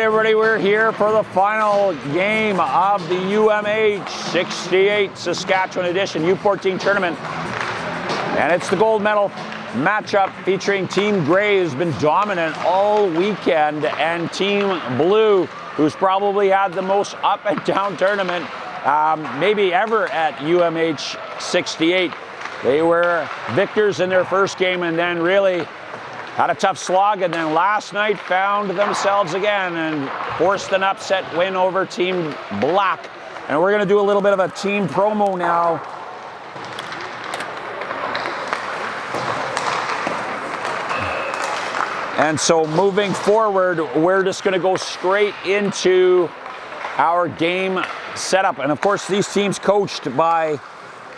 everybody, we're here for the final game of the UMH-68 Saskatchewan edition U14 tournament. And it's the gold medal matchup featuring Team Grey, who's been dominant all weekend, and Team Blue, who's probably had the most up and down tournament maybe ever at UMH-68. They were victors in their first game and then really had a tough slog, and then last night found themselves again and forced an upset win over Team Black. And we're going to do a little bit of a team promo now. And so moving forward, we're just going to go straight into our game setup. And of course, these teams coached by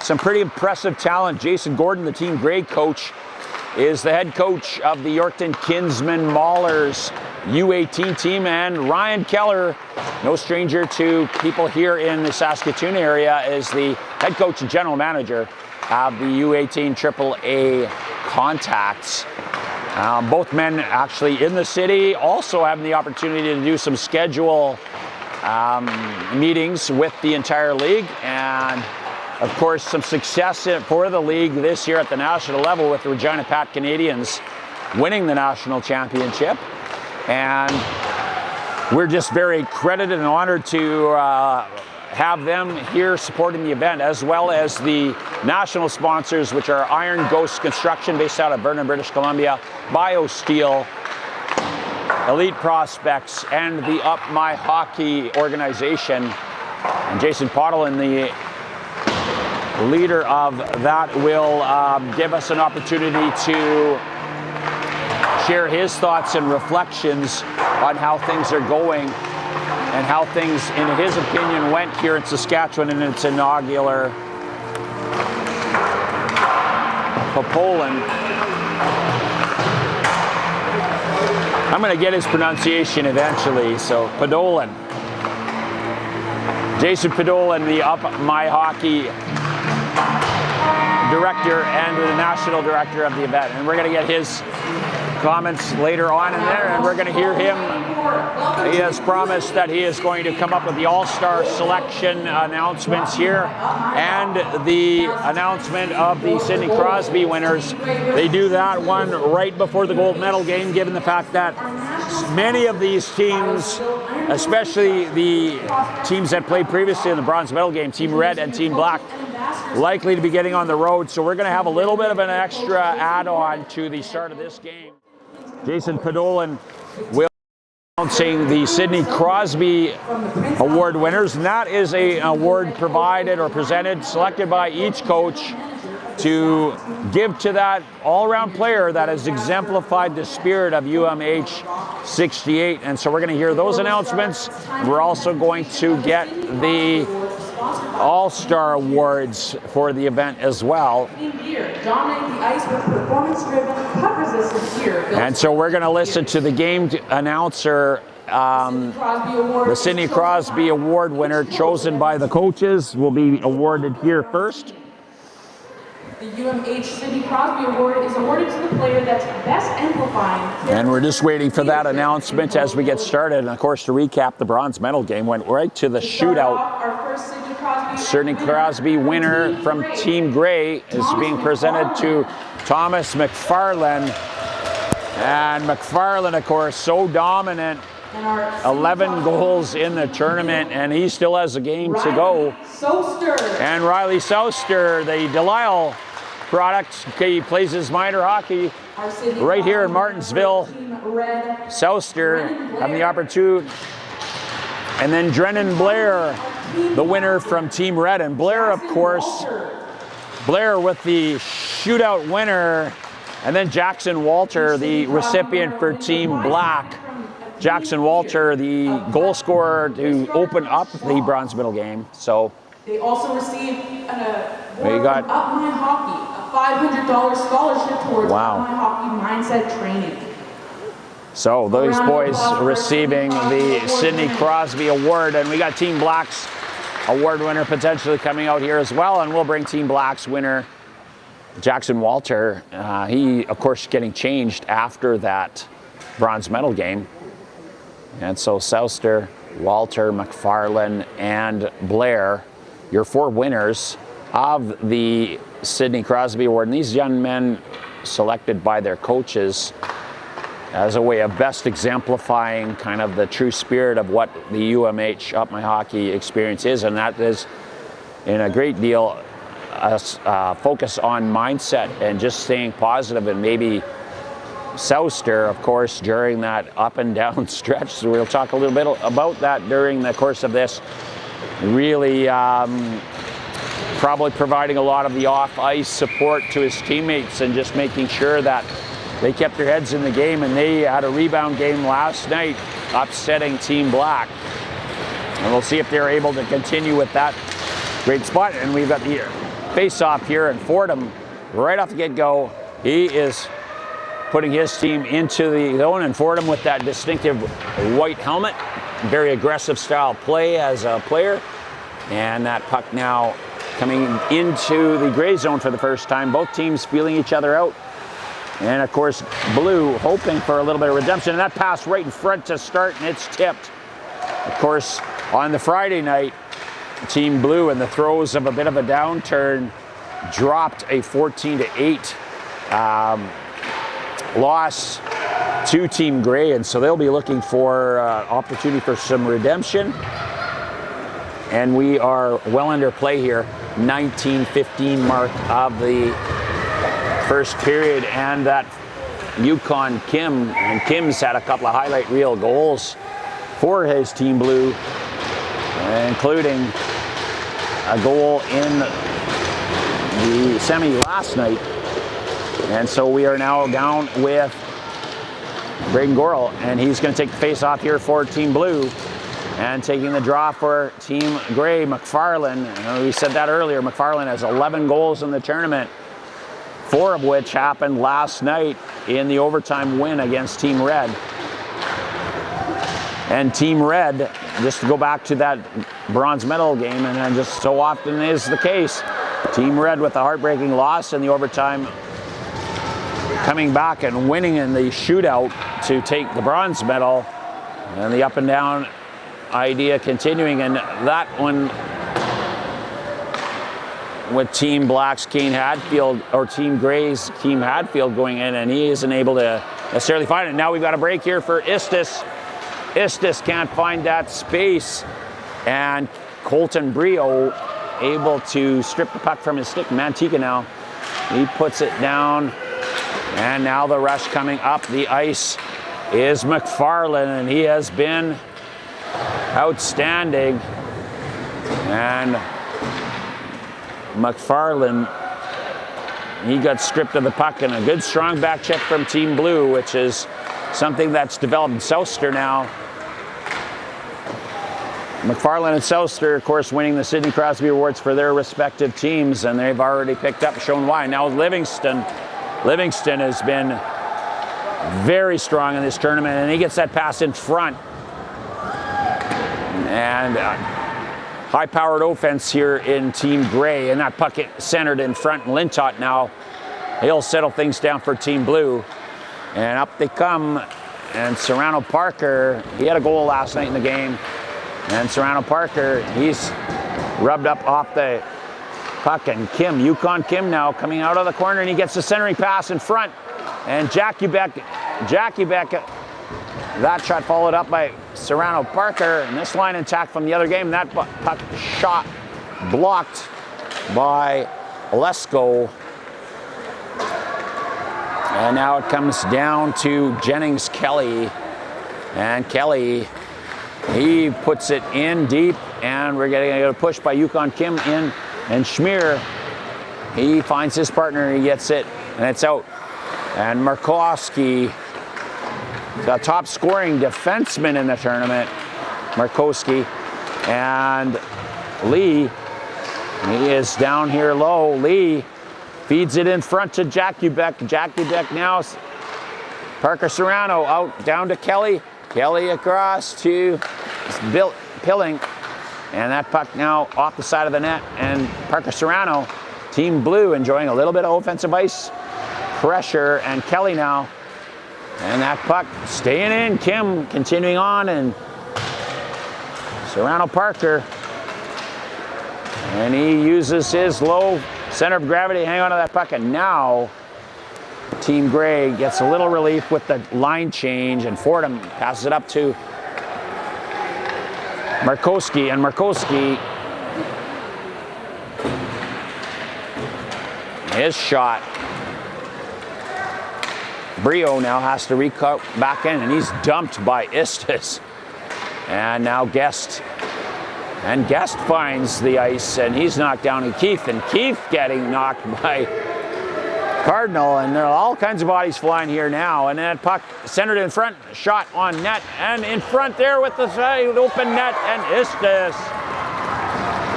some pretty impressive talent. Jason Gordon, the Team Grey coach, is the head coach of the Yorkton Kinsman Maulers U18 team, and Ryan Keller, no stranger to people here in the Saskatoon area, is the head coach and general manager of the U18 AAA Contacts. Both men actually in the city, also having the opportunity to do some schedule meetings with the entire league, and of course some success for the league this year at the national level with the Regina Pat Canadians winning the national championship. And we're just very credited and honored to have them here supporting the event, as well as the national sponsors, which are Iron Ghost Construction based out of Vernon, British Columbia, BioSteel, Elite Prospects, and the Up My Hockey organization. And Jason Pottlin, the leader of that, will give us an opportunity to share his thoughts and reflections on how things are going and how things, in his opinion, went here in Saskatchewan in its inaugural Poland. I'm going to get his pronunciation eventually, so Podolin. Jason Podolin, the Up My Hockey director and the national director of the event, and we're going to get his comments later on in there, and we're going to hear him. He has promised that he is going to come up with the all-star selection announcements here and the announcement of the Sidney Crosby winners. They do that one right before the gold medal game, given the fact that many of these teams, especially the teams that played previously in the bronze medal game, Team Red and Team Black, likely to be getting on the road. So we're going to have a little bit of an extra add-on to the start of this game. Jason Podolin will be announcing the Sidney Crosby Award winners, and that is an award provided or presented, selected by each coach to give to that all-around player that has exemplified the spirit of UMH-68. And so we're going to hear those announcements. We're also going to get the All-Star Awards for the event as well. And so we're going to listen to the game announcer, the Sidney Crosby Award winner chosen by the coaches will be awarded here first. The UMH Sidney Crosby Award is awarded to the player that's best amplifying. And we're just waiting for that announcement as we get started. And of course, to recap, the bronze medal game went right to the shootout. Our first Sidney Crosby winner from Team Grey is being presented to Thomas McFarlane. And McFarlane, of course, so dominant. 11 goals in the tournament, and he still has a game to go. And Riley Souster, the Delisle product, he plays his minor hockey right here in Martensville. Souster having the opportunity. And then Drennan Blair, the winner from Team Red. And Blair, of course, Blair with the shootout winner. And then Jackson Walter, the recipient for Team Black. Jackson Walter, the goal scorer to open up the bronze medal game. So they also received an award from Up My Hockey, a $500 scholarship towards Up My Hockey mindset training. So those boys receiving the Sidney Crosby Award, and we got Team Black's award winner potentially coming out here as well, and we'll bring Team Black's winner, Jackson Walter. He, of course, getting changed after that bronze medal game. And so Souster, Walter, McFarlane, and Blair, your 4 winners of the Sidney Crosby Award. And these young men selected by their coaches as a way of best exemplifying kind of the true spirit of what the UMH Up My Hockey experience is, and that is in a great deal focus on mindset and just staying positive. And maybe Souster, of course, during that up and down stretch, so we'll talk a little bit about that during the course of this, really probably providing a lot of the off-ice support to his teammates and just making sure that they kept their heads in the game. And they had a rebound game last night, upsetting Team Black. And we'll see if they're able to continue with that great spot. And we've got the face-off here, and Fordham, right off the get-go, he is putting his team into the zone, and Fordham with that distinctive white helmet, very aggressive style play as a player. And that puck now coming into the gray zone for the first time. Both teams feeling each other out. And of course, Blue hoping for a little bit of redemption. And that pass right in front to start, and it's tipped. Of course, on the Friday night, Team Blue, in the throes of a bit of a downturn, dropped a 14-8 loss to Team Gray. And so they'll be looking for opportunity for some redemption. And we are well under play here. 19:15 mark of the first period, and that Yukon Kim, and Kim's had a couple of highlight reel goals for his Team Blue, including a goal in the semi last night. And so we are now down with Braden Gorel, and he's going to take the face off here for Team Blue. And taking the draw for Team Gray, McFarlane. We said that earlier, McFarlane has 11 goals in the tournament, 4 of which happened last night in the overtime win against Team Red. And Team Red, just to go back to that bronze medal game, and just so often is the case, Team Red with a heartbreaking loss in the overtime, coming back and winning in the shootout to take the bronze medal, and the up and down idea continuing. And that one with Team Black's Kane Hadfield, or Team Gray's Team Hadfield going in, and he isn't able to necessarily find it. Now we've got a break here for Istis. Istis can't find that space, and Colton Brio able to strip the puck from his stick. Mantika now, he puts it down, and now the rush coming up the ice is McFarlane, and he has been outstanding. And McFarlane, he got stripped of the puck, and a good strong back check from Team Blue, which is something that's developed in Souster now. McFarlane and Souster, of course, winning the Sidney Crosby Awards for their respective teams, and they've already picked up, shown why. Now Livingston has been very strong in this tournament, and he gets that pass in front. And high-powered offense here in Team Gray, and that puck centered in front. And Lintott now, he'll settle things down for Team Blue. And up they come, and Serrano Parker, he had a goal last night in the game. And Serrano Parker, he's rubbed up off the puck, and Kim, Yukon Kim now coming out of the corner, and he gets the centering pass in front. And Jackie Beck, that shot followed up by Serrano Parker, and this line attack from the other game. That puck shot blocked by Lesko. And now it comes down to Jennings Kelly. And Kelly, he puts it in deep, and we're getting a push by Yukon Kim in, and Schmier, he finds his partner, he gets it, and it's out. And Markowski, the top scoring defenseman in the tournament, Markowski, and Lee, he is down here low. Lee feeds it in front to Jackie Beck. Jackie Beck now, Parker Serrano out, down to Kelly. Kelly across to Pilling, and that puck now off the side of the net, and Parker Serrano, Team Blue, enjoying a little bit of offensive ice pressure, and Kelly now And that puck staying in. Kim continuing on, and Serrano Parker. And he uses his low center of gravity to hang on to that puck. And now Team Grey gets a little relief with the line change, and Fordham passes it up to Markowski. And Markowski, his shot. Brio now has to recut back in, and he's dumped by Istis. And now Guest. And Guest finds the ice, and he's knocked down to Keith. And Keith getting knocked by Cardinal, and there are all kinds of bodies flying here now. And that puck centered in front, shot on net, and in front there with the side open net, and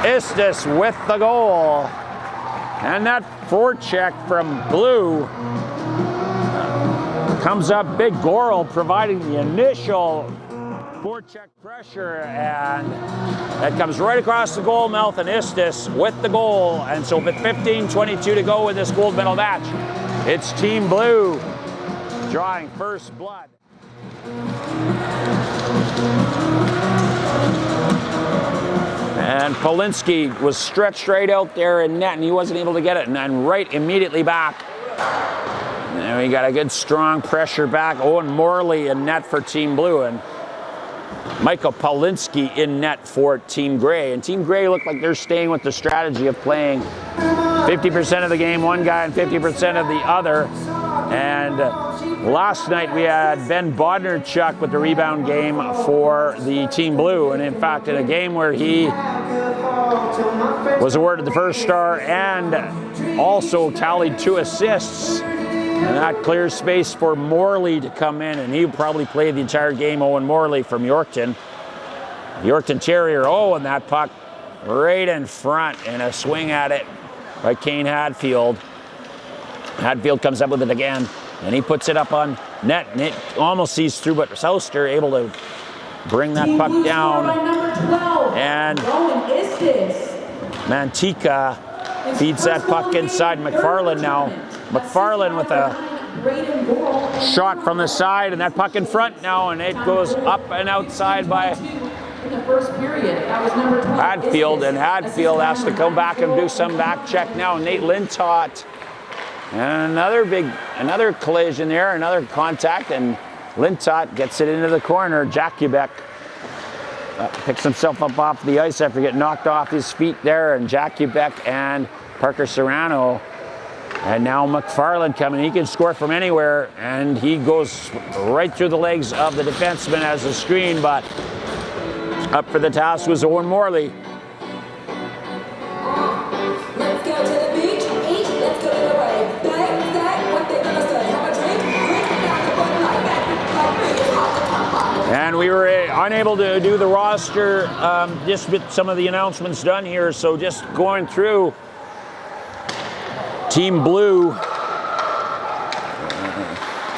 Istis with the goal. And that forecheck from Blue comes up big. Gorel providing the initial forecheck pressure, and that comes right across the goal mouth, and Istis with the goal. And so with 15:22 to go in this gold medal match, it's Team Blue drawing first blood. And Polinsky was stretched right out there in net, and he wasn't able to get it, and then right immediately back. And we got a good strong pressure back. Owen Morley in net for Team Blue, and Michael Polinsky in net for Team Grey. And Team Grey look like they're staying with the strategy of playing 50% of the game one guy and 50% of the other. And last night we had Ben Bodnerchuk with the rebound game for the Team Blue. And in fact, in a game where he was awarded the first star and also tallied 2 assists, and that clears space for Morley to come in, and he probably played the entire game. Owen Morley from Yorkton. Yorkton Terrier. Oh, and that puck right in front, and a swing at it by Kane Hadfield. Hadfield comes up with it again, and he puts it up on net, and it almost sees through, but Souster able to bring that puck down. And Mantika feeds that puck inside. McFarland now. McFarland with a shot from the side, and that puck in front now, and it goes up and outside by Hadfield, and Hadfield has to come back and do some back check now. Nate Lintott, and another collision there, another contact, and Lintott gets it into the corner. Jakubek picks himself up off the ice after getting knocked off his feet there, and Jakubek and Parker Serrano. And now McFarland coming. He can score from anywhere, and he goes right through the legs of the defenseman as a screen, but up for the task was Owen Morley. Let's go to the beach, eat, let's go to the way. Say what they're gonna say. Have a drink, drink down the Bud Light, back, and we were unable to do the roster, just with some of the announcements done here, so just going through. Team Blue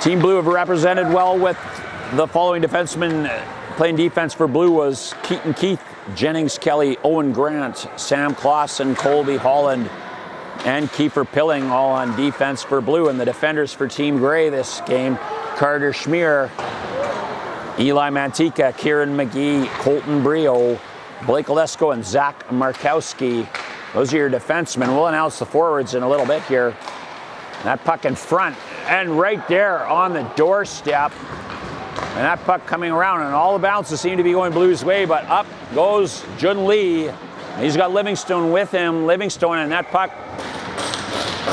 have represented well with the following defensemen. Playing defense for Blue was Keaton Keith, Jennings Kelly, Owen Grant, Sam Clausen, Colby Holland, and Kiefer Pilling, all on defense for Blue. And the defenders for Team Grey this game, Carter Schmier, Eli Mantika, Kieran McGee, Colton Brio, Blake Olesko, and Zach Markowski. Those are your defensemen. We'll announce the forwards in a little bit here. That puck in front, and right there on the doorstep. And that puck coming around, and all the bounces seem to be going Blues' way, but up goes Jun Lee. He's got Livingstone with him. Livingstone, and that puck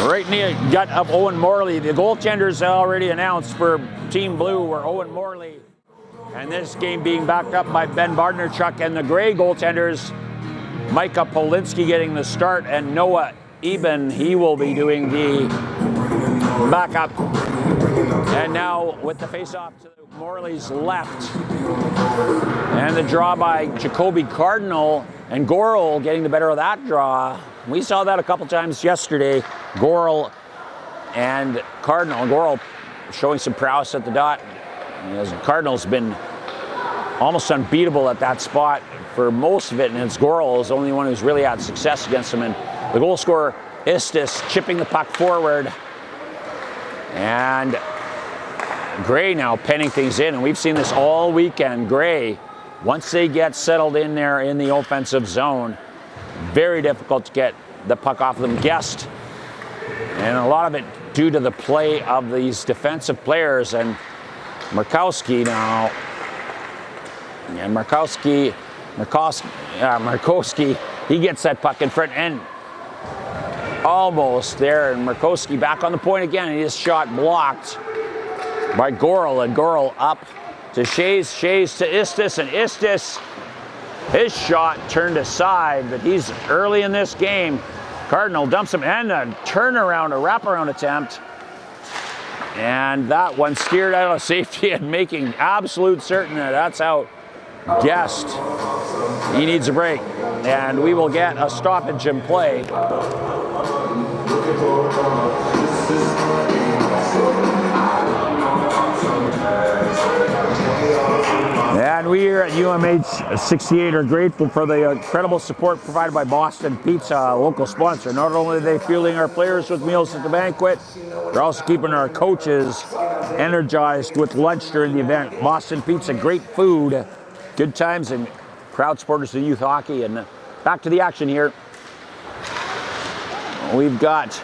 right in the gut of Owen Morley. The goaltenders already announced for Team Blue were Owen Morley. And this game being backed up by Ben Bodnerchuk, and the Grey goaltenders, Micah Polinsky getting the start, and Noah Eben, he will be doing the backup. And now with the face-off to Morley's left, and the draw by Jacoby Cardinal, and Gorel getting the better of that draw. We saw that a couple times yesterday. Gorel and Cardinal. Gorel showing some prowess at the dot. As Cardinal's been almost unbeatable at that spot for most of it, and it's Gorel is the only one who's really had success against him. And the goal scorer, Istis, chipping the puck forward. And Gray now pinning things in, and we've seen this all weekend. Gray, once they get settled in there in the offensive zone, very difficult to get the puck off them. Guest, and a lot of it due to the play of these defensive players. And Markowski now, and Markowski, he gets that puck in front and almost there. And Markowski back on the point again, and his shot blocked by Gorel, and Gorel up to Shays, Shays to Istis, and Istis, his shot turned aside, but he's early in this game. Cardinal dumps him, and a turnaround, a wraparound attempt. And that one steered out of safety and making absolute certain that that's out. Guest, he needs a break, and we will get a stoppage in play. And we here at UMH-68 are grateful for the incredible support provided by Boston Pizza, a local sponsor. Not only are they fueling our players with meals at the banquet, they're also keeping our coaches energized with lunch during the event. Boston Pizza, great food, good times, and proud supporters of youth hockey. And back to the action here. We've got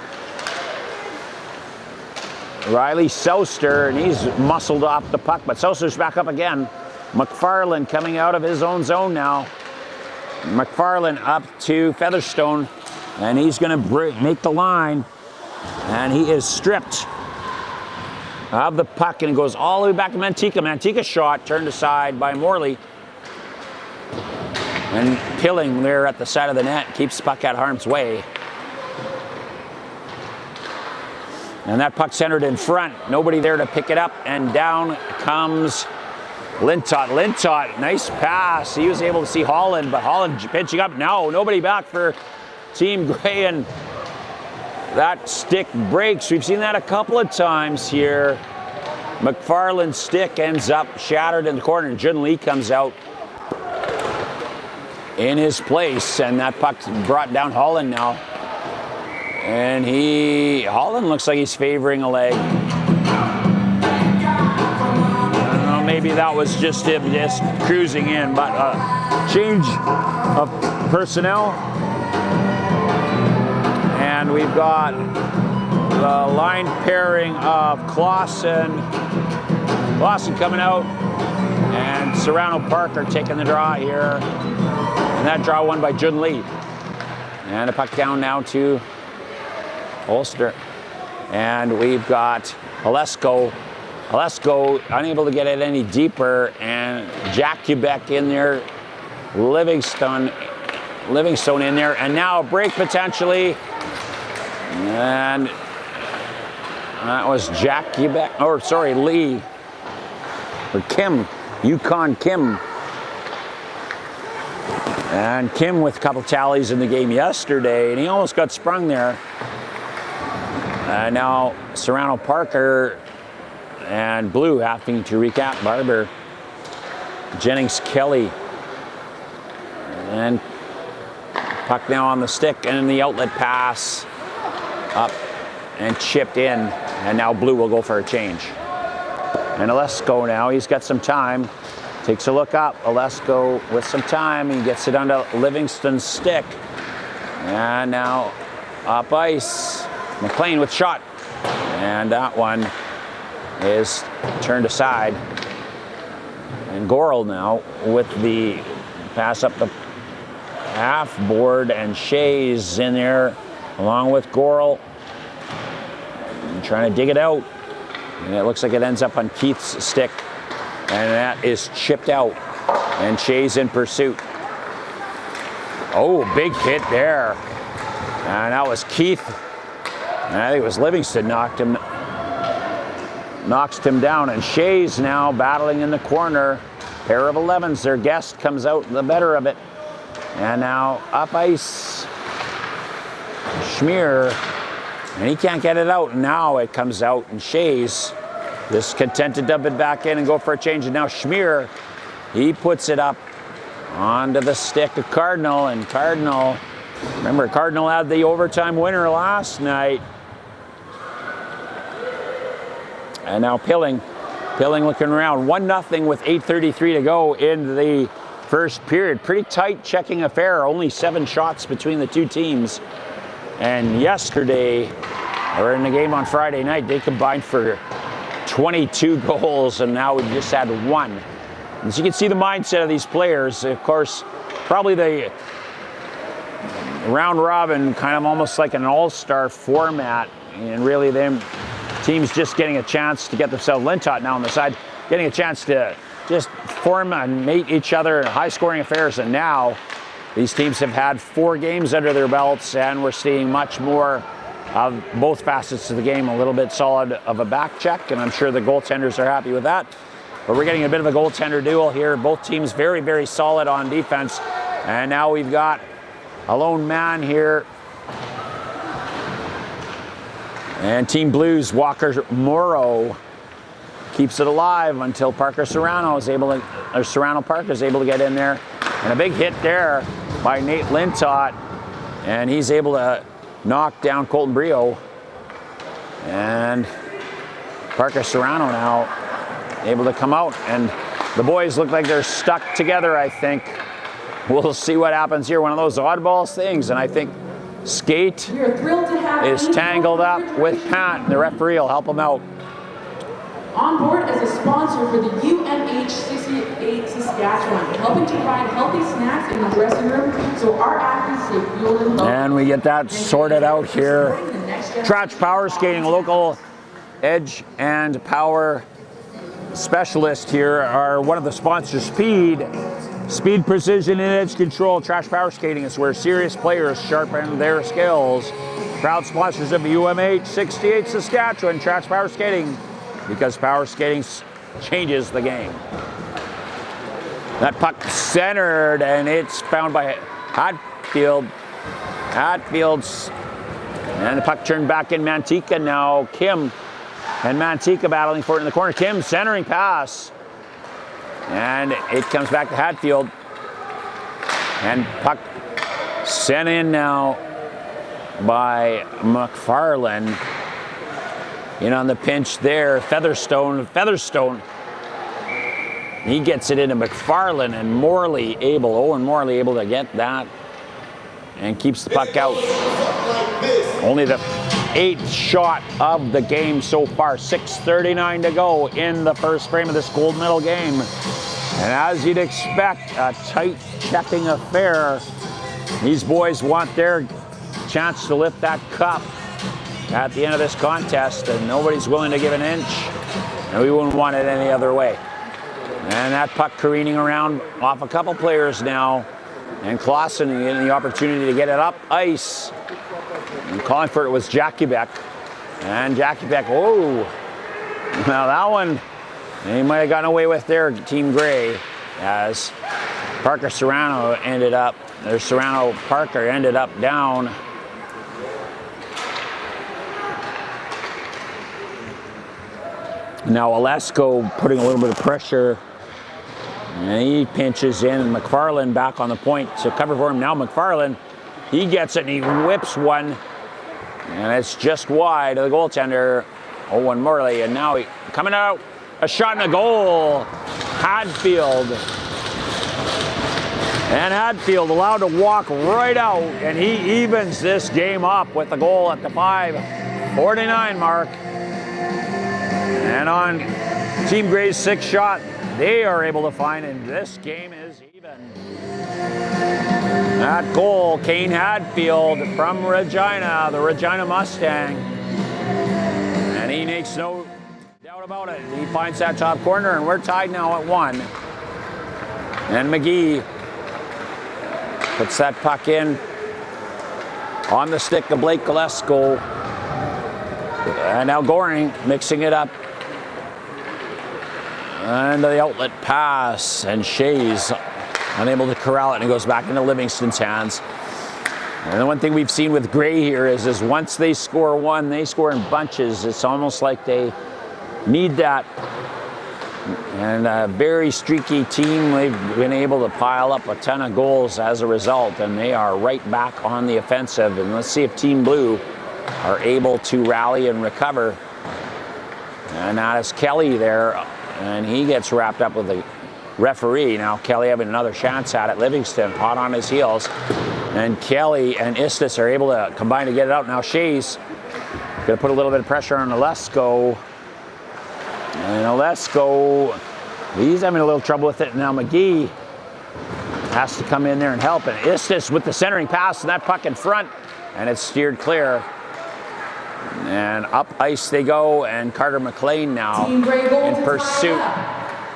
Riley Souster, and he's muscled off the puck, but Souster's back up again. McFarland coming out of his own zone now. McFarland up to Featherstone, and he's going to make the line, and he is stripped of the puck, and it goes all the way back to Mantika. Mantika's shot turned aside by Morley, and Pilling there at the side of the net keeps the puck out of harm's way. And that puck centered in front. Nobody there to pick it up, and down comes Lintott. Lintott, nice pass. He was able to see Holland, but Holland pinching up. Now nobody back for Team Gray, and that stick breaks. We've seen that a couple of times here. McFarland's stick ends up shattered in the corner, and Jun Lee comes out in his place, and that puck's brought down Holland now. And Holland looks like he's favoring a leg. Maybe that was just him just cruising in, but change of personnel. And we've got the line pairing of Clausen coming out, and Serrano Parker taking the draw here. And that draw won by Jun Lee. And a puck down now to Ulster. And we've got Olesko unable to get it any deeper, and Jack Quebec in there, Livingstone in there, and now a break potentially. And that was Jack Quebec, or sorry, Lee, or Kim, Yukon Kim. And Kim with a couple tallies in the game yesterday, and he almost got sprung there. Now Serrano Parker and Blue having to recap. Barber, Jennings, Kelly, and puck now on the stick, and the outlet pass up and chipped in, and now Blue will go for a change. And Olesko now, he's got some time, takes a look up. Olesko with some time, he gets it onto Livingston's stick, and now up ice. McLean with shot, and that one is turned aside. And Gorel now with the pass up the half board, and Shays in there along with Gorel, trying to dig it out, and it looks like it ends up on Keith's stick, and that is chipped out, and Shays in pursuit. Oh, big hit there, and that was Keith. And I think it was Livingston knocks him down, and Shays now battling in the corner. Pair of 11s, their Guest comes out the better of it. And now up ice, Schmier, and he can't get it out. And now it comes out, and Shays is content to dump it back in and go for a change. And now Schmier, he puts it up onto the stick of Cardinal, and Cardinal, remember Cardinal had the overtime winner last night. And now Pilling Pilling looking around. 1-0 with 8:33 to go in the first period. Pretty tight checking affair. Only 7 shots between the two teams. And yesterday, or in the game on Friday night, they combined for 22 goals, and now we just had 1. As you can see the mindset of these players, of course, probably the round robin, kind of almost like an all-star format, and really them teams just getting a chance to get themselves, Lintott now on the side, getting a chance to just form and mate each other in high-scoring affairs. And now these teams have had 4 games under their belts, and we're seeing much more of both facets of the game, a little bit solid of a back check, and I'm sure the goaltenders are happy with that. But we're getting a bit of a goaltender duel here. Both teams very, very solid on defense. And now we've got a lone man here. And Team Blues, Walker Morrow, keeps it alive until Parker Serrano is able to, or Serrano Parker is able to get in there. And a big hit there by Nate Lintott. And he's able to knock down Colton Brio. And Parker Serrano now able to come out. And the boys look like they're stuck together, I think. We'll see what happens here. One of those oddballs things. And I think Skate is tangled up with Pat. The referee will help him out. On board as a sponsor for the UMH-68 Saskatchewan, helping to provide healthy snacks in the dressing room so our athletes stay fueled and healthy. And we get that sorted out here. Trach Power Skating, local edge and power specialist here, are one of the sponsors. Speed, precision, and edge control. Trach Power Skating is where serious players sharpen their skills. Proud sponsors of UMH-68 Saskatchewan. Trach Power Skating, because power skating changes the game. That puck centered, and it's found by Hatfield. Hatfield's, and the puck turned back in Mantika now. Kim and Mantika battling for it in the corner. Kim centering pass. And it comes back to Hatfield. And puck sent in now by McFarlane. In on the pinch there, Featherstone, he gets it into McFarlane, and Owen Morley able to get that and keeps the puck out. Only the 8th shot of the game so far. 6:39 to go in the first frame of this gold medal game. And as you'd expect, a tight checking affair. These boys want their chance to lift that cup at the end of this contest, and nobody's willing to give an inch, and we wouldn't want it any other way. And that puck careening around off a couple players now, and Clausen getting the opportunity to get it up ice. And calling for it was Jackie Beck. And Jackie Beck, oh, now that one, he might have gotten away with there, Team Gray, as Parker Serrano Parker ended up down. Now Olesko putting a little bit of pressure, and he pinches in, and McFarlane back on the point to cover for him. Now McFarlane, he gets it and he whips one, and it's just wide of the goaltender, Owen Morley. And now he coming out, a shot and a goal. Hadfield allowed to walk right out, and he evens this game up with the goal at the 5:49 mark. And on Team Gray's 6th shot, they are able to find, and this game is even. That goal, Kane Hadfield from Regina, the Regina Mustang. And he makes no doubt about it. He finds that top corner, and we're tied now at 1. And McGee puts that puck in on the stick of Blake Gillespie. And now Goring mixing it up. And the outlet pass, and Shea's unable to corral it, and it goes back into Livingston's hands. And the one thing we've seen with Gray here is once they score one, they score in bunches. It's almost like they need that. And a very streaky team. They've been able to pile up a ton of goals as a result, and they are right back on the offensive. And let's see if Team Blue are able to rally and recover. And that is Kelly there and he gets wrapped up with the referee. Now Kelly having another chance at it. Livingston hot on his heels, and Kelly and Istis are able to combine to get it out. Now Shays gonna put a little bit of pressure on Olesko, and Olesko, he's having a little trouble with it. Now McGee has to come in there and help, and Istis with the centering pass, and that puck in front, and it's steered clear. And up ice they go, and Carter McLean now Team Grey Gold in pursuit.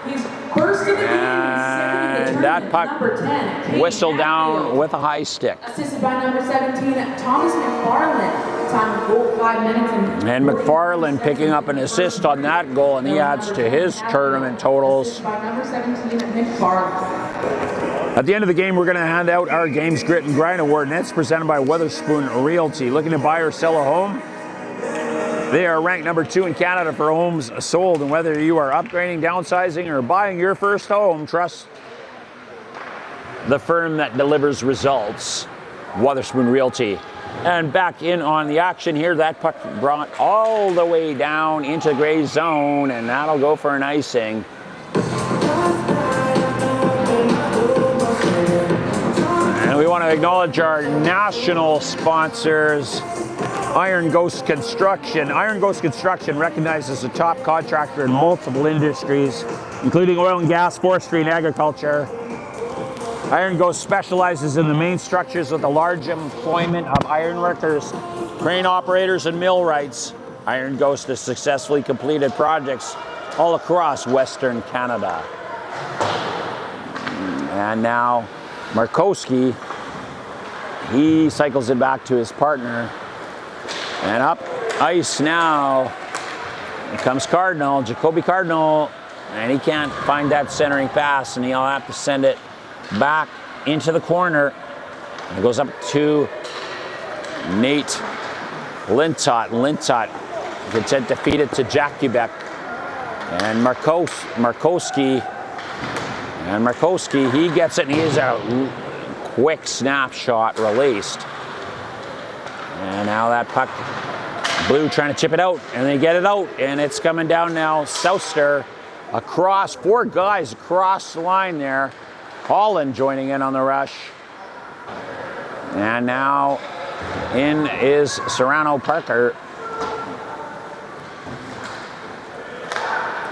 He's first of the game, And that puck number 10, whistled down with a high stick. assisted by number 17, Thomas McFarland. Time of goal, 5 minutes And McFarland picking up an assist on that goal, and he adds to his tournament totals. by number 17, McFarland. At the end of the game, we're going to hand out our Games Grit and Grind Award, and it's presented by Weatherspoon Realty. Looking to buy or sell a home? They are ranked number 2 in Canada for homes sold, and whether you are upgrading, downsizing, or buying your first home, trust the firm that delivers results, Weatherspoon Realty. And back in on the action here, that puck brought all the way down into the gray zone, and that'll go for an icing. And we want to acknowledge our national sponsors, Iron Ghost Construction. Iron Ghost Construction recognizes a top contractor in multiple industries, including oil and gas, forestry, and agriculture. Iron Ghost specializes in the main structures with a large employment of iron workers, crane operators, and millwrights. Iron Ghost has successfully completed projects all across Western Canada. And now Markowski, he cycles it back to his partner. And up ice now comes Cardinal, Jacoby Cardinal, and he can't find that centering pass, and he'll have to send it back into the corner. And it goes up to Nate Lintott. Lintott gets it defeated to Jakubek. And Markowski, he gets it, and he is a quick snapshot released. And now that puck, Blue trying to chip it out, and they get it out, and it's coming down now. Souster across, 4 guys across the line there. Holland joining in on the rush. And now in is Serrano Parker.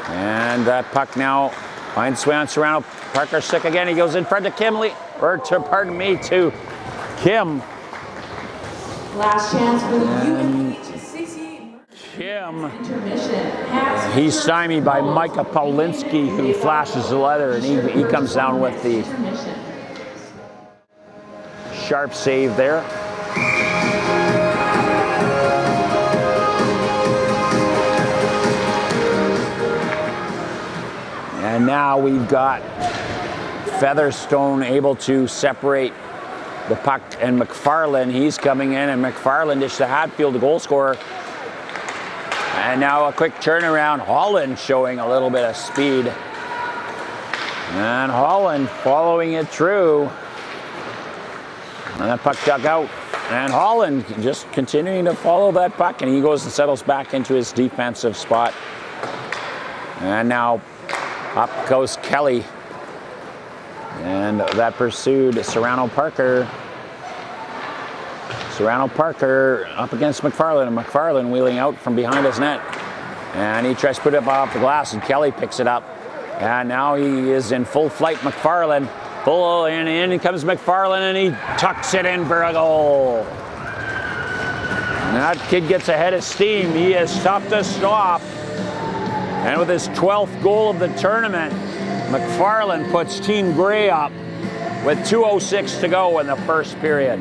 And that puck now finds Serrano Parker stick again. He goes in front to to Kim. Last chance for the UMH-68 Kim. Intermission. He's stymied by Micah Paulinski, who flashes the leather, and he comes down with the sharp save there. And now we've got Featherstone able to separate the puck, and McFarland, he's coming in, and McFarland is to Hatfield, the goal scorer. And now a quick turnaround. Holland showing a little bit of speed. And Holland following it through. And that puck dug out. And Holland just continuing to follow that puck, and he goes and settles back into his defensive spot. And now up goes Kelly. And that pursued Serrano Parker. Serrano Parker up against McFarland, and McFarland wheeling out from behind his net. And he tries to put it off the glass, and Kelly picks it up. And now he is in full flight, McFarland. Full, and in comes McFarland, and he tucks it in for a goal. And that kid gets ahead of steam. He is tough to stop. And with his 12th goal of the tournament, McFarland puts Team Grey up with 2:06 to go in the first period.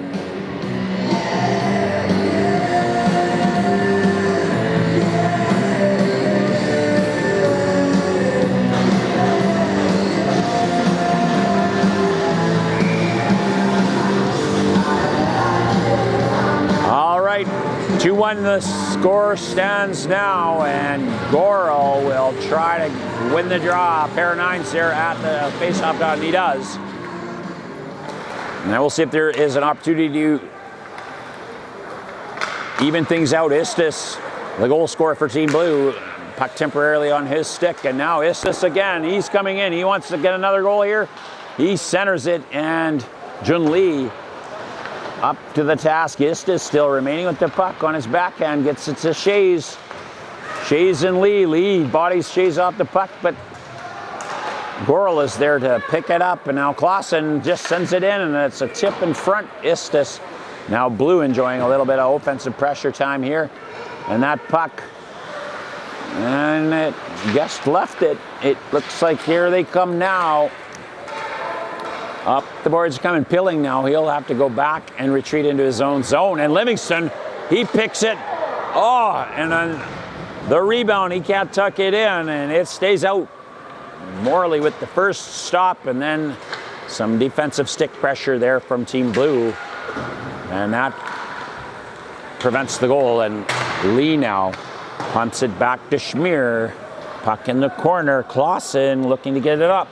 All right, 2-1 the score stands now, and Goro will try to win the draw. A pair of 9s there at the face-off dot, and he does. Now we'll see if there is an opportunity to even things out. Istis, the goal scorer for Team Blue, puck temporarily on his stick, and now Istis again. He's coming in. He wants to get another goal here. He centers it, and Jun Lee up to the task. Istis still remaining with the puck on his backhand. Gets it to Shays. Shays and Lee. Lee bodies Shays off the puck, but Gorel is there to pick it up, and now Clausen just sends it in, and it's a tip in front. Istis. Now Blue enjoying a little bit of offensive pressure time here. And that puck, and it just left it. It looks like here they come now. Up the boards coming. Pilling now. He'll have to go back and retreat into his own zone. And Livingston, he picks it. Oh, and then the rebound, he can't tuck it in, and it stays out. Morley with the first stop, and then some defensive stick pressure there from Team Blue. And that prevents the goal, and Lee now punts it back to Schmier. Puck in the corner. Clausen looking to get it up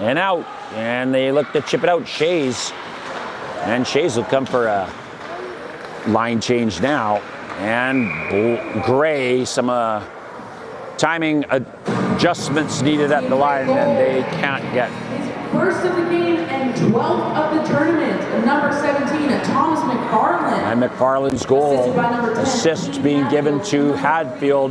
and out, and they look to chip it out. Shays, and Shays will come for a line change now. And Gray, some timing adjustments needed at the line, and they can't get. First of the game and 12th of the tournament, number 17, Thomas McFarland. And McFarland's goal, assist being given to Hadfield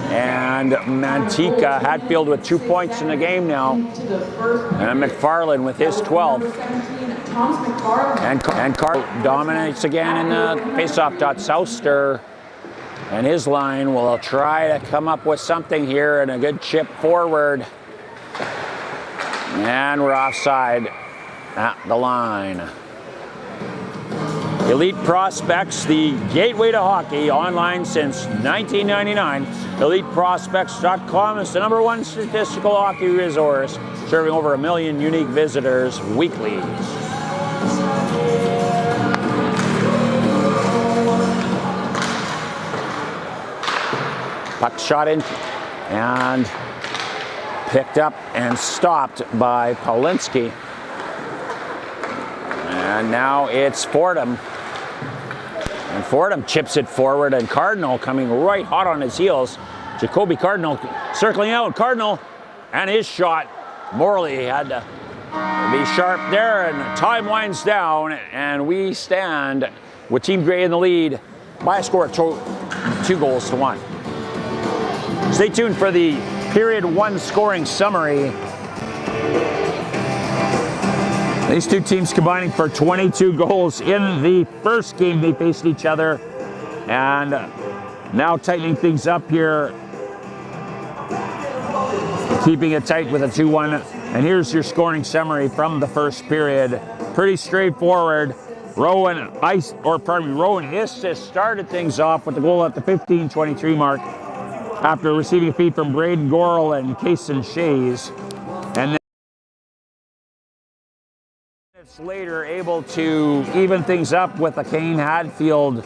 and Mantika. Hadfield with 2 points in the game now. And McFarland with his 12. And Carl dominates again in the faceoff dot. Souster and his line will try to come up with something here, and a good chip forward. And we're offside at the line. Elite Prospects, the gateway to hockey, online since 1999. EliteProspects.com is the #1 statistical hockey resource, serving over 1 million unique visitors weekly. Puck shot in and picked up and stopped by Paulinski. And now it's Fordham. And Fordham chips it forward, and Cardinal coming right hot on his heels. Jacoby Cardinal circling out. Cardinal and his shot. Morley had to be sharp there, and time winds down, and we stand with Team Grey in the lead by a score of 2-1. Stay tuned for the Period 1 scoring summary. These two teams combining for 22 goals in the first game they faced each other. And now tightening things up here. Keeping it tight with a 2-1. And here's your scoring summary from the first period. Pretty straightforward. Rowan Istis started things off with the goal at the 15:23 mark, after receiving a feed from Braden Gorel and Kason Shays. And then minutes later, able to even things up with a Kane Hadfield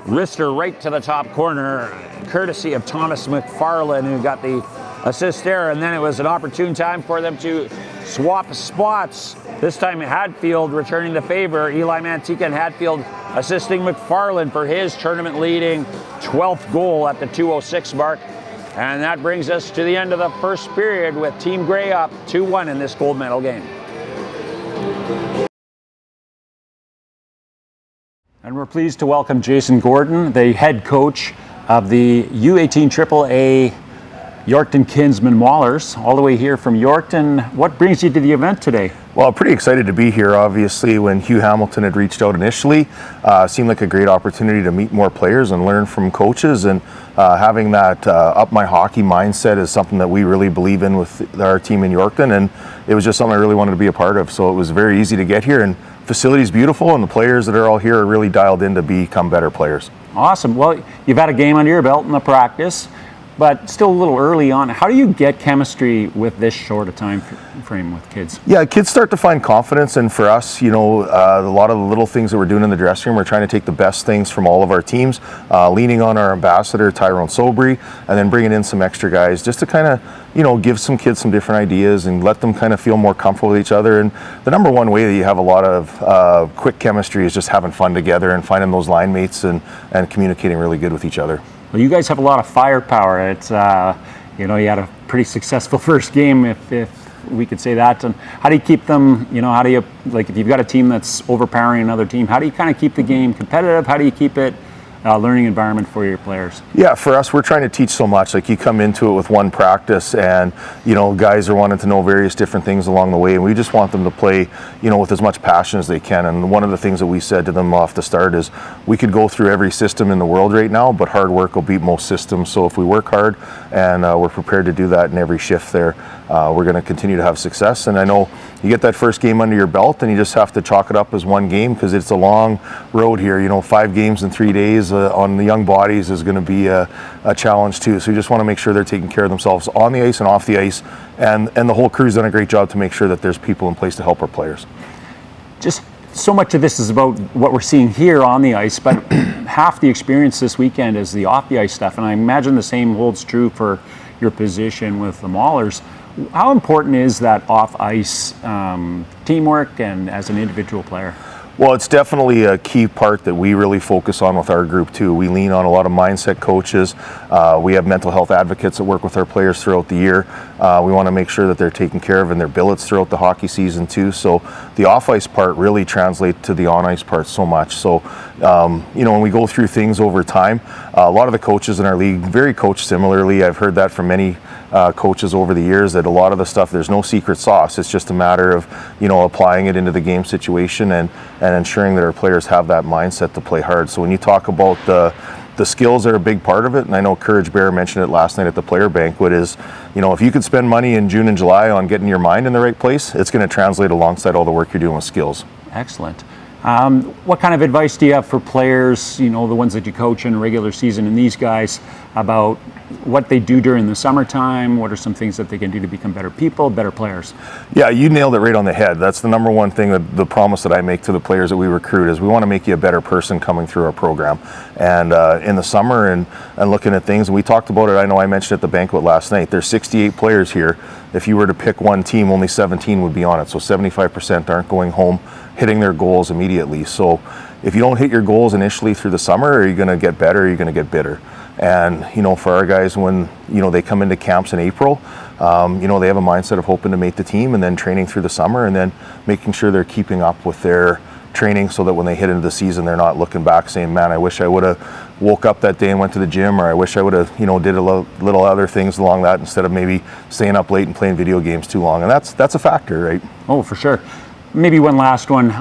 wrister right to the top corner, courtesy of Thomas McFarland, who got the assist there. And then it was an opportune time for them to swap spots. This time Hadfield returning the favor. Eli Mantika and Hadfield assisting McFarland for his tournament-leading 12th goal at the 2:06 mark. And that brings us to the end of the first period with Team Grey up 2-1 in this gold medal game. And we're pleased to welcome Jason Gordon, the head coach of the U18 AAA Yorkton Kinsman Maulers, all the way here from Yorkton. What brings you to the event today? Well, pretty excited to be here. Obviously, when Hugh Hamilton had reached out initially, seemed like a great opportunity to meet more players and learn from coaches. And having that up my hockey mindset is something that we really believe in with our team in Yorkton. And it was just something I really wanted to be a part of. So it was very easy to get here. And facility's beautiful, and the players that are all here are really dialed in to become better players. Awesome. Well, you've had a game under your belt in the practice, but still a little early on. How do you get chemistry with this short a time frame with kids? Yeah, kids start to find confidence, and for us, you know, a lot of the little things that we're doing in the dressing room, we're trying to take the best things from all of our teams, leaning on our ambassador, Tyrone Sobry, and then bringing in some extra guys just to kind of, you know, give some kids some different ideas and let them kind of feel more comfortable with each other. And the number one way that you have a lot of quick chemistry is just having fun together and finding those line mates and communicating really good with each other. Well, you guys have a lot of firepower. It's you know, you had a pretty successful first game, if we could say that. And how do you keep them? You know, how do you, like, if you've got a team that's overpowering another team, how do you kind of keep the game competitive? How do you keep it learning environment for your players? Yeah, for us, we're trying to teach so much. Like, you come into it with one practice, and you know, guys are wanting to know various different things along the way, and we just want them to play, you know, with as much passion as they can. And one of the things that we said to them off the start is, we could go through every system in the world right now, but hard work will beat most systems. So if we work hard and we're prepared to do that in every shift there, we're going to continue to have success. And I know you get that first game under your belt, and you just have to chalk it up as one game, because it's a long road here. You know, 5 games in 3 days on the young bodies is going to be a challenge too. So you just want to make sure they're taking care of themselves on the ice and off the ice, and the whole crew's done a great job to make sure that there's people in place to help our players. Just so much of this is about what we're seeing here on the ice, but half the experience this weekend is the off the ice stuff, and I imagine the same holds true for your position with the Maulers. How important is that off ice teamwork and as an individual player? Well, it's definitely a key part that we really focus on with our group too. We lean on a lot of mindset coaches. We have mental health advocates that work with our players throughout the year. We want to make sure that they're taken care of in their billets throughout the hockey season too. So the off-ice part really translates to the on-ice part so much. So, you know, when we go through things over time, a lot of the coaches in our league very coach similarly. I've heard that from many coaches over the years, that a lot of the stuff, there's no secret sauce. It's just a matter of, you know, applying it into the game situation and ensuring that our players have that mindset to play hard. So when you talk about the skills are a big part of it, and I know Courage Bear mentioned it last night at the player banquet, is, you know, if you could spend money in June and July on getting your mind in the right place, it's going to translate alongside all the work you're doing with skills. Excellent. What kind of advice do you have for players, you know, the ones that you coach in a regular season, and these guys, about what they do during the summertime? What are some things that they can do to become better people, better players? Yeah, you nailed it right on the head. That's the number one thing, that the promise that I make to the players that we recruit, is we want to make you a better person coming through our program. And in the summer and looking at things, and we talked about it, I know I mentioned at the banquet last night, there's 68 players here. If you were to pick one team, only 17 would be on it. So 75% aren't going home hitting their goals immediately. So if you don't hit your goals initially through the summer, are you going to get better, or are you going to get bitter? And, you know, for our guys, when, you know, they come into camps in April, you know, they have a mindset of hoping to make the team, and then training through the summer, and then making sure they're keeping up with their training, so that when they hit into the season, they're not looking back saying, man, I wish I would have woke up that day and went to the gym, or I wish I would have, you know, did a little other things along that, instead of maybe staying up late and playing video games too long. And that's a factor, right? Oh, for sure. Maybe one last one.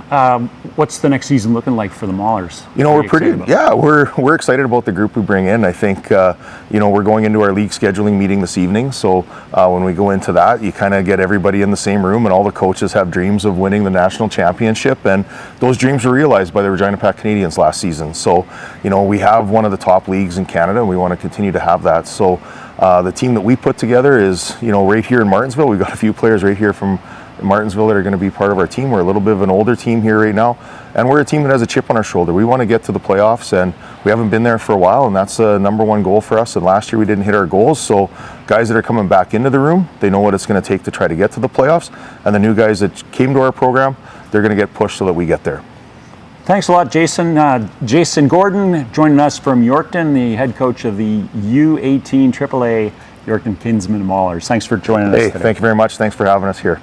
What's the next season looking like for the Maulers? You know, we're excited about the group we bring in. I think, you know, we're going into our league scheduling meeting this evening. So when we go into that, you kind of get everybody in the same room, and all the coaches have dreams of winning the national championship. And those dreams were realized by the Regina Pac Canadians last season. So, you know, we have one of the top leagues in Canada, and we want to continue to have that. So the team that we put together is, you know, right here in Martensville. We've got a few players right here from Martensville that are going to be part of our team. We're a little bit of an older team here right now, and we're a team that has a chip on our shoulder. We want to get to the playoffs, and we haven't been there for a while, and that's the number one goal for us. And last year we didn't hit our goals, so guys that are coming back into the room, they know what it's going to take to try to get to the playoffs, and the new guys that came to our program, they're going to get pushed so that we get there. Thanks a lot, Jason. Jason Gordon joining us from Yorkton, the head coach of the U18 AAA Yorkton Kinsman Maulers. Thanks for joining us today. Thank you very much. Thanks for having us here.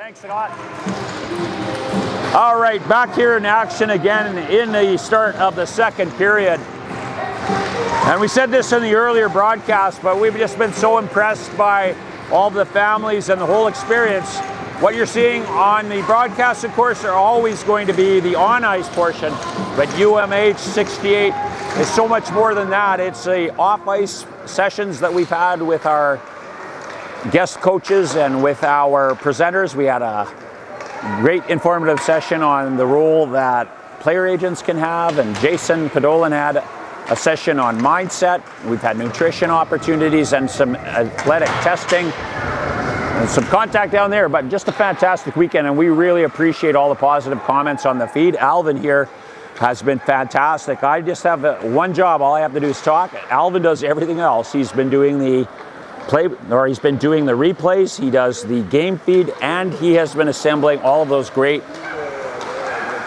Thanks a lot. All right, back here in action again in the start of the second period. And we said this in the earlier broadcast, but we've just been so impressed by all the families and the whole experience. What you're seeing on the broadcast, of course, are always going to be the on-ice portion, but UMH-68 is so much more than that. It's the off-ice sessions that we've had with our guest coaches and with our presenters. We had a great informative session on the role that player agents can have, and Jason Podolin had a session on mindset. We've had nutrition opportunities and some athletic testing and some contact down there, but just a fantastic weekend, and we really appreciate all the positive comments on the feed. Alvin here has been fantastic. I just have one job. All I have to do is talk. Alvin does everything else. He's been doing the he's been doing the replays, he does the game feed, and he has been assembling all of those great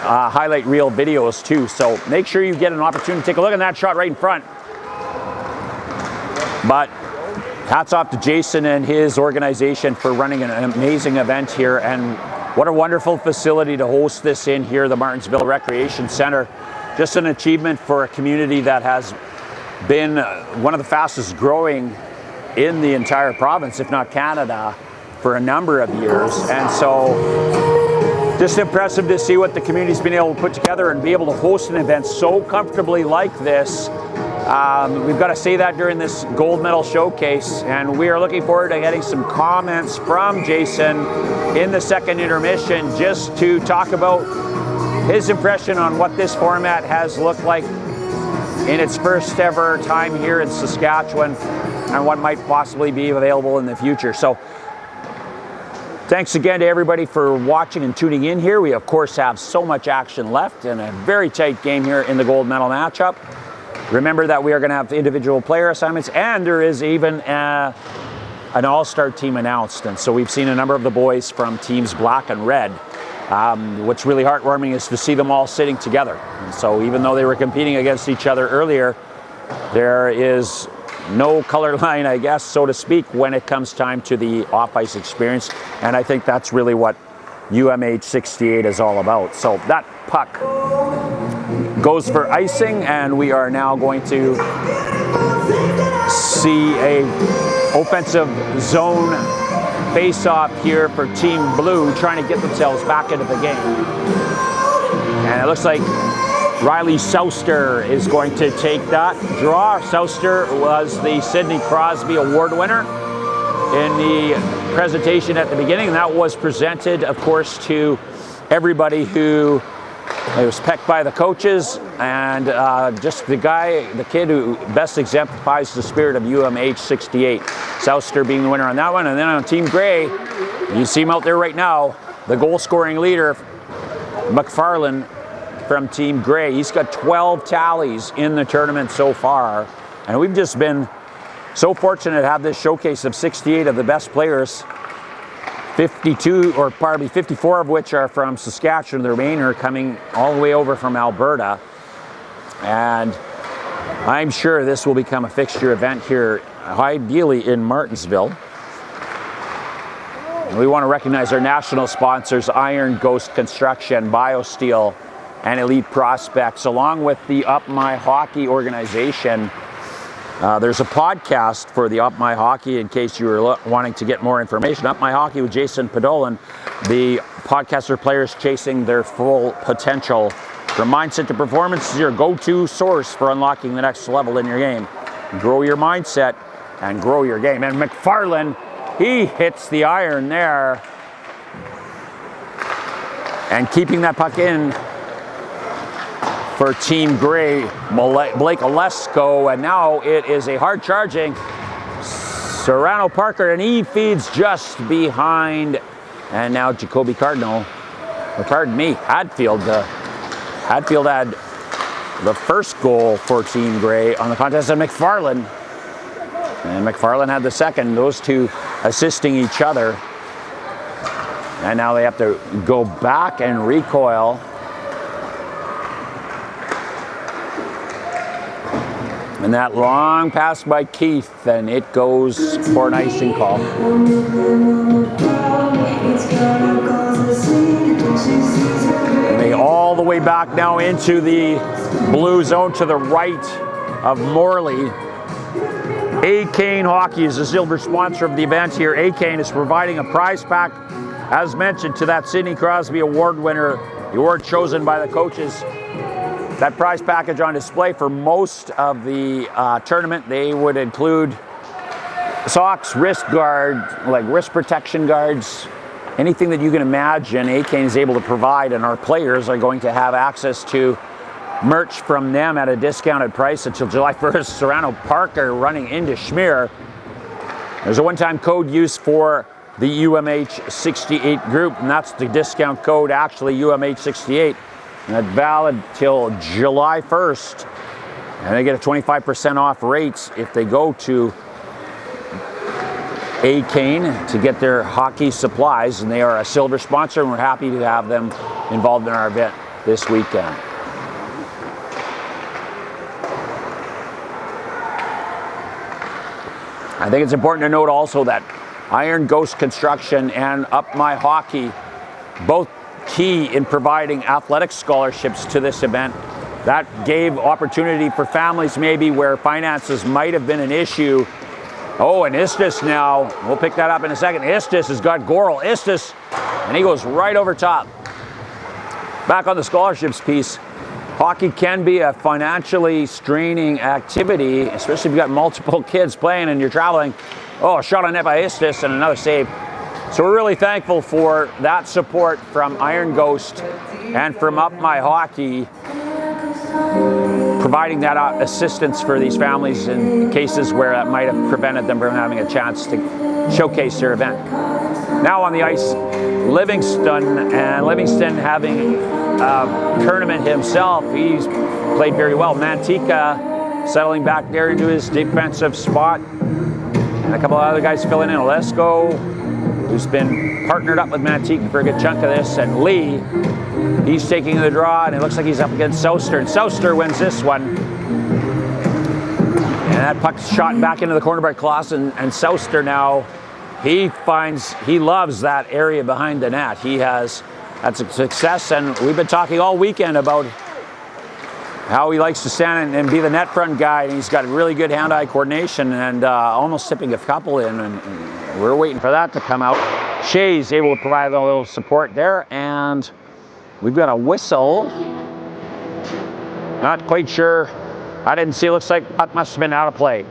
highlight reel videos too. So make sure you get an opportunity to take a look at that shot right in front. But hats off to Jason and his organization for running an amazing event here, and what a wonderful facility to host this in here, the Martensville Recreation Center. Just an achievement for a community that has been one of the fastest growing in the entire province, if not Canada, for a number of years. And so just impressive to see what the community's been able to put together and be able to host an event so comfortably like this. We've got to say that during this gold medal showcase, and we are looking forward to getting some comments from Jason in the second intermission just to talk about his impression on what this format has looked like in its first ever time here in Saskatchewan and what might possibly be available in the future. So thanks again to everybody for watching and tuning in here. We of course have so much action left and a very tight game here in the gold medal matchup. Remember that we are going to have individual player assignments, and there is even an all-star team announced. And so we've seen a number of the boys from teams black and red. What's really heartwarming is to see them all sitting together. And so even though they were competing against each other earlier, there is no color line, I guess, so to speak, when it comes time to the off-ice experience. And I think that's really what UMH-68 is all about. So that puck goes for icing, and we are now going to see a offensive zone face-off here for Team Blue, trying to get themselves back into the game. And it looks like Riley Souster is going to take that draw. Souster was the Sidney Crosby Award winner in the presentation at the beginning. And that was presented, of course, to everybody who was picked by the coaches, and just the kid who best exemplifies the spirit of UMH-68. Souster being the winner on that one. And then on Team Grey, you see him out there right now, the goal-scoring leader, McFarland, from Team Grey. He's got 12 tallies in the tournament so far, and we've just been so fortunate to have this showcase of 68 of the best players, 54 of which are from Saskatchewan, the remainder coming all the way over from Alberta. And I'm sure this will become a fixture event here, ideally in Martensville. And we want to recognize our national sponsors, Iron Ghost Construction, BioSteel, and Elite Prospects, along with the Up My Hockey organization. There's a podcast for the Up My Hockey in case you were wanting to get more information. Up My Hockey with Jason Podolin, the podcast for players chasing their full potential. From mindset to performance is your go-to source for unlocking the next level in your game. Grow your mindset and grow your game. And McFarland, he hits the iron there. And keeping that puck in for Team Grey, Blake Olesko, and now it is a hard charging Serrano Parker, and he feeds just behind, and now Jacoby Cardinal, or pardon me, Hadfield. Hadfield had the first goal for Team Grey on the contest, and McFarland had the second, those two assisting each other. And now they have to go back and recoil. And that long pass by Keith, and it goes for an icing call. And they all the way back now into the blue zone to the right of Morley. A-Cane Hockey is the silver sponsor of the event here. A-Cane is providing a prize pack, as mentioned, to that Sidney Crosby Award winner, the award chosen by the coaches. That prize package on display for most of the tournament. They would include socks, wrist guard, like wrist protection guards, anything that you can imagine A-Cane is able to provide, and our players are going to have access to merch from them at a discounted price until July 1st. Serrano Parker running into Schmier. There's a one-time code used for the UMH-68 group, and that's the discount code, actually UMH-68. And that's valid till July 1st. And they get a 25% off rates if they go to A-Cane to get their hockey supplies. And they are a silver sponsor, and we're happy to have them involved in our event this weekend. I think it's important to note also that Iron Ghost Construction and Up My Hockey, both key in providing athletic scholarships to this event. That gave opportunity for families maybe where finances might have been an issue. Oh, and Istis now, we'll pick that up in a second. Istis has got Goral. Istis, and he goes right over top. Back on the scholarships piece, hockey can be a financially straining activity, especially if you've got multiple kids playing and you're traveling. Oh, a shot on net by Istis and another save. So we're really thankful for that support from Iron Ghost and from Up My Hockey, providing that assistance for these families in cases where that might have prevented them from having a chance to showcase their event. Now on the ice, Livingston, and Livingston having a tournament himself. He's played very well. Mantika settling back there into his defensive spot. And a couple of other guys filling in. Olesko, who's been partnered up with Mantika for a good chunk of this, and Lee, he's taking the draw, and it looks like he's up against Souster, and Souster wins this one. And that puck's shot back into the corner by Clausen, and Souster now, he loves that area behind the net. That's a success, and we've been talking all weekend about how he likes to stand and be the net front guy, and he's got really good hand-eye coordination and almost tipping a couple in, and we're waiting for that to come out. Shea's able to provide a little support there, and we've got a whistle. Not quite sure. I didn't see. It looks like puck must have been out of play.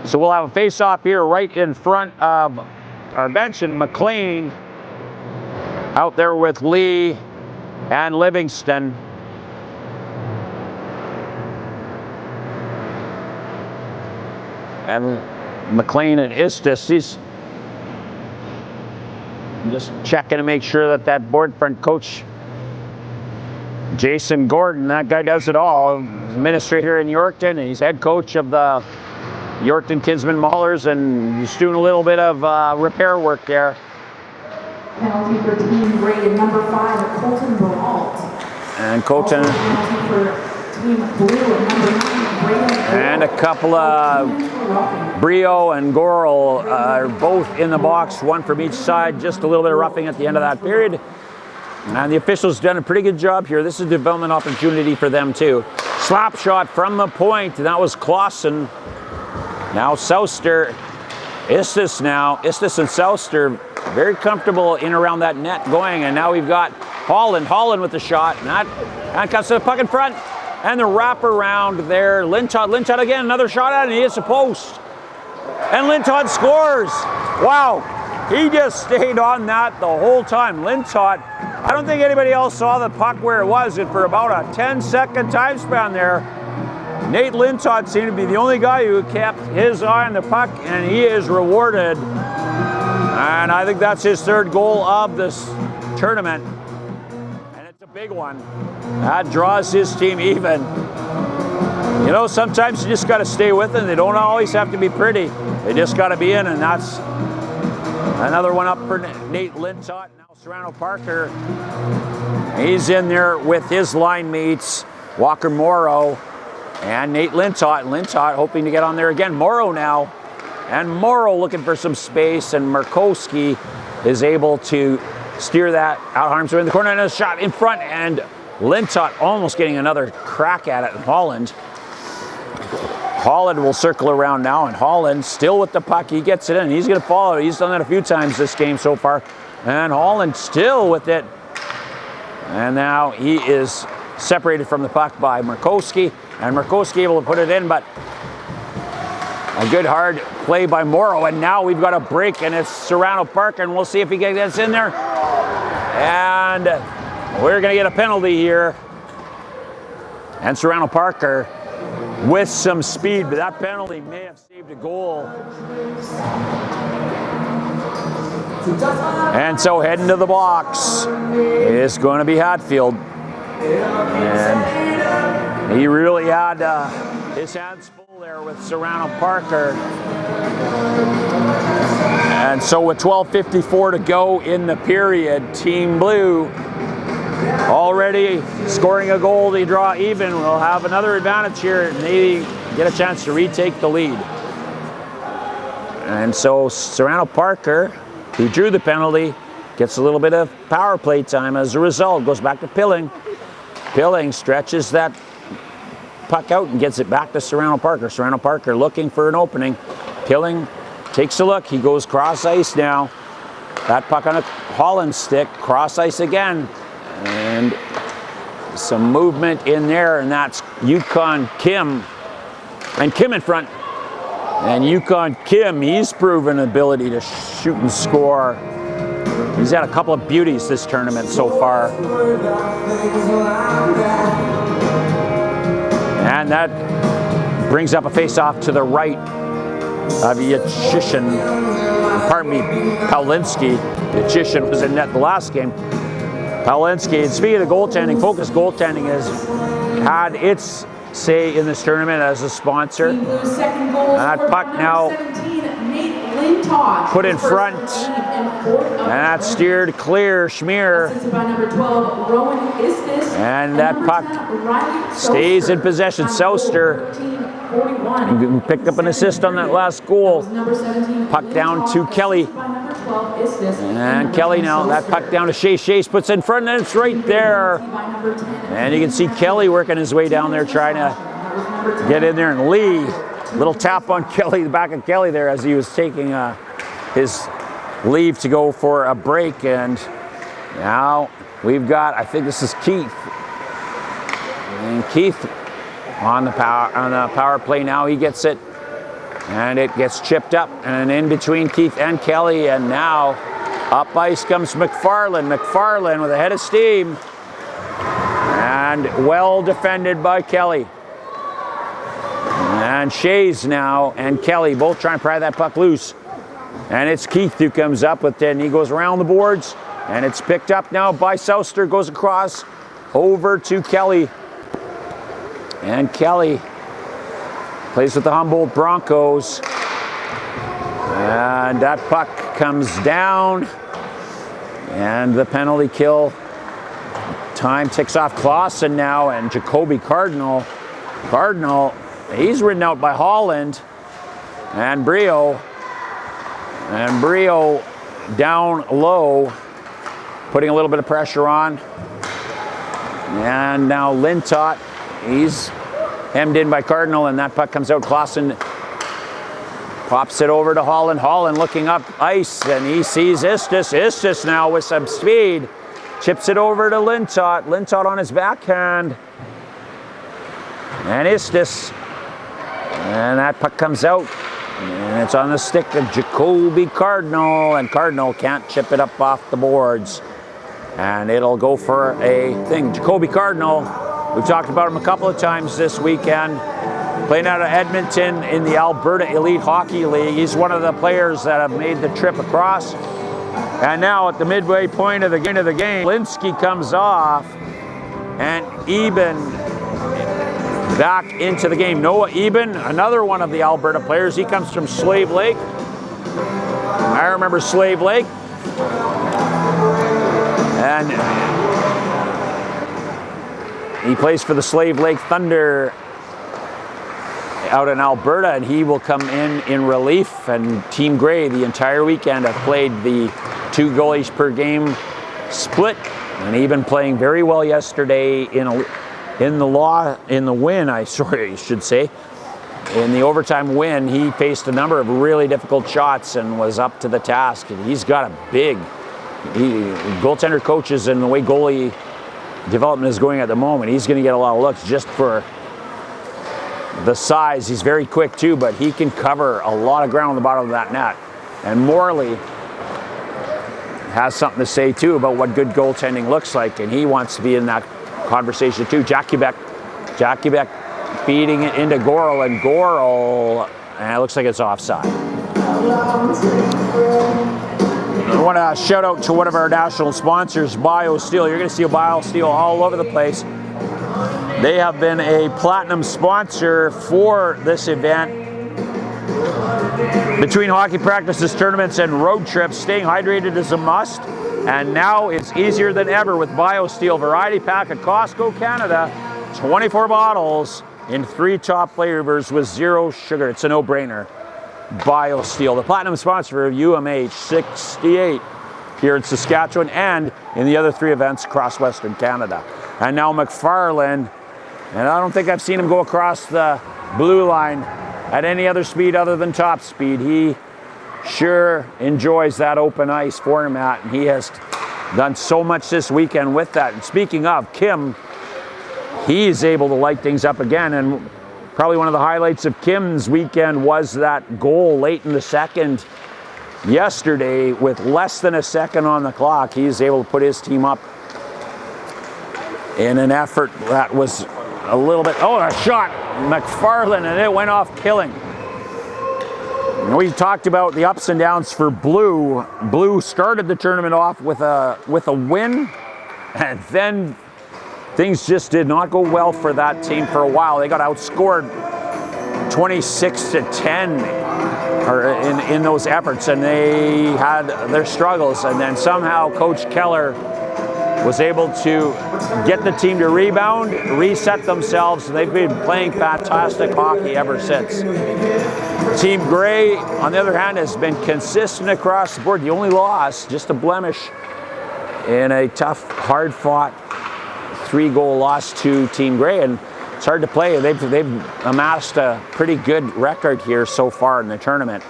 So we'll have a face-off here right in front of our bench, and McLean out there with Lee and Livingston. And McLean and Istis, he's just checking to make sure that board front coach, Jason Gordon, that guy does it all. He's administrator in Yorkton, and he's head coach of the Yorkton Kinsman Maulers, and he's doing a little bit of repair work there. Penalty for Team Gray and number 5, Colton Brault. And Colton. Also penalty for Team Blue and number 9, Brayden. And a couple of Brio and Goral are both in the box, one from each side, just a little bit of roughing at the end of that period. And the officials done a pretty good job here. This is a development opportunity for them too. Slap shot from the point, and that was Clausen. Now Souster, Istis and Souster very comfortable in around that net going, and now we've got Holland with the shot, and that cuts to the puck in front, and the wrap around there. Lintott again, another shot at it, and he hits the post. And Lintott scores. Wow, he just stayed on that the whole time. Lintott, I don't think anybody else saw the puck where it was, and for about a 10-second time span there, Nate Lintott seemed to be the only guy who kept his eye on the puck, and he is rewarded. And I think that's his third goal of this tournament. And it's a big one. That draws his team even. You know, sometimes you just got to stay with them. They don't always have to be pretty. They just got to be in, and that's another one up for Nate Lintott. Now Serrano Parker, he's in there with his line mates, Walker Morrow And Nate Lintott hoping to get on there again. Morrow now. And Morrow looking for some space, and Markowski is able to steer that out harm's way in the corner, and a shot in front, and Lintott almost getting another crack at it. Holland will circle around now, and Holland still with the puck. He gets it in. He's going to follow it. He's done that a few times this game so far. And Holland still with it. And now he is separated from the puck by Markowski, and Markowski able to put it in, but a good hard play by Morrow, and now we've got a break, and it's Serrano Parker, and we'll see if he gets in there. And we're going to get a penalty here. And Serrano Parker with some speed, but that penalty may have saved a goal. And so heading to the box is going to be Hatfield. And he really had his hands full there with Serrano Parker. And so with 12:54 to go in the period, Team Blue already scoring a goal to draw even. We'll have another advantage here and maybe get a chance to retake the lead. And so Serrano Parker, who drew the penalty, gets a little bit of power play time as a result. Goes back to Pilling. Pilling stretches that puck out and gets it back to Serrano Parker. Serrano Parker looking for an opening. Pilling takes a look. He goes cross ice now. That puck on a Holland stick. Cross ice again. And some movement in there, and that's Yukon Kim. And Kim in front. And Yukon Kim, he's proven ability to shoot and score. He's had a couple of beauties this tournament so far. And that brings up a face-off to the right of Paulinski. Yachishin was in net the last game. Paulinski, and speaking of goaltending, Focus Goaltending has had its say in this tournament as a sponsor. And that puck now put in front, and that's steered clear. Schmier, and that puck stays in possession. Souster picked up an assist on that last goal. Puck down to Kelly, and Kelly now, that puck down to Chase. Chase puts in front, and it's right there. And you can see Kelly working his way down there, trying to get in there, and Lee, little tap on Kelly, the back of Kelly there as he was taking his leave to go for a break. And now we've got, I think this is Keith. And Keith on the power play now. He gets it, and it gets chipped up and in between Keith and Kelly. And now up ice comes McFarland. McFarland with a head of steam, and well defended by Kelly. And Shays now and Kelly both trying to pry that puck loose. And it's Keith who comes up with it, and he goes around the boards, and it's picked up now by Souster, goes across over to Kelly. And Kelly plays with the Humboldt Broncos. And that puck comes down, and the penalty kill time ticks off. Clausen now, and Jacoby Cardinal. He's ridden out by Holland, and Brio. And Brio down low, putting a little bit of pressure on. And now Lintott, he's hemmed in by Cardinal, and that puck comes out. Clausen pops it over to Holland. Holland looking up ice, and he sees Istis. Istis now with some speed chips it over to Lintott. Lintott on his backhand. And Istis. And that puck comes out. And it's on the stick of Jacoby Cardinal. And Cardinal can't chip it up off the boards. And it'll go for a thing. Jacoby Cardinal, we've talked about him a couple of times this weekend. Playing out of Edmonton in the Alberta Elite Hockey League. He's one of the players that have made the trip across. And now at the midway point of the game, Linsky comes off, and Eben back into the game. Noah Eben, another one of the Alberta players. He comes from Slave Lake. I remember Slave Lake. And he plays for the Slave Lake Thunder out in Alberta, and he will come in relief. And Team Grey the entire weekend have played the 2 goalies per game split, and even playing very well yesterday in the win. I should say. In the overtime win, he faced a number of really difficult shots and was up to the task. And he's got a big goaltender coaches, and the way goalie development is going at the moment, he's going to get a lot of looks just for the size. He's very quick too, but he can cover a lot of ground on the bottom of that net. And Morley has something to say too about what good goaltending looks like, and he wants to be in that conversation too. Jackie Beck feeding it into Gorel, and Gorel, and it looks like it's offside. I want to shout out to one of our national sponsors, BioSteel. You're going to see BioSteel all over the place. They have been a platinum sponsor for this event. Between hockey practices, tournaments, and road trips, staying hydrated is a must. And now it's easier than ever with BioSteel Variety Pack at Costco, Canada. 24 bottles in 3 top flavors with 0 sugar. It's a no-brainer. BioSteel, the platinum sponsor of UMH-68 here in Saskatchewan and in the other 3 events across Western Canada. And now McFarland, and I don't think I've seen him go across the blue line at any other speed other than top speed. He sure enjoys that open ice format, and he has done so much this weekend with that. And speaking of Kim, he's able to light things up again, and probably one of the highlights of Kim's weekend was that goal late in the second yesterday with less than a second on the clock. He's able to put his team up in an effort that was a little bit, a shot, McFarland, and it went off Killing. We talked about the ups and downs for Blue. Blue started the tournament off with a win, and then things just did not go well for that team for a while. They got outscored 26-10 in those efforts, and they had their struggles. And then somehow Coach Keller was able to get the team to rebound, reset themselves, and they've been playing fantastic hockey ever since. Team Grey, on the other hand, has been consistent across the board. The only loss, just a blemish in a tough, hard-fought 3-goal loss to Team Grey, and it's hard to play. They've amassed a pretty good record here so far in the tournament,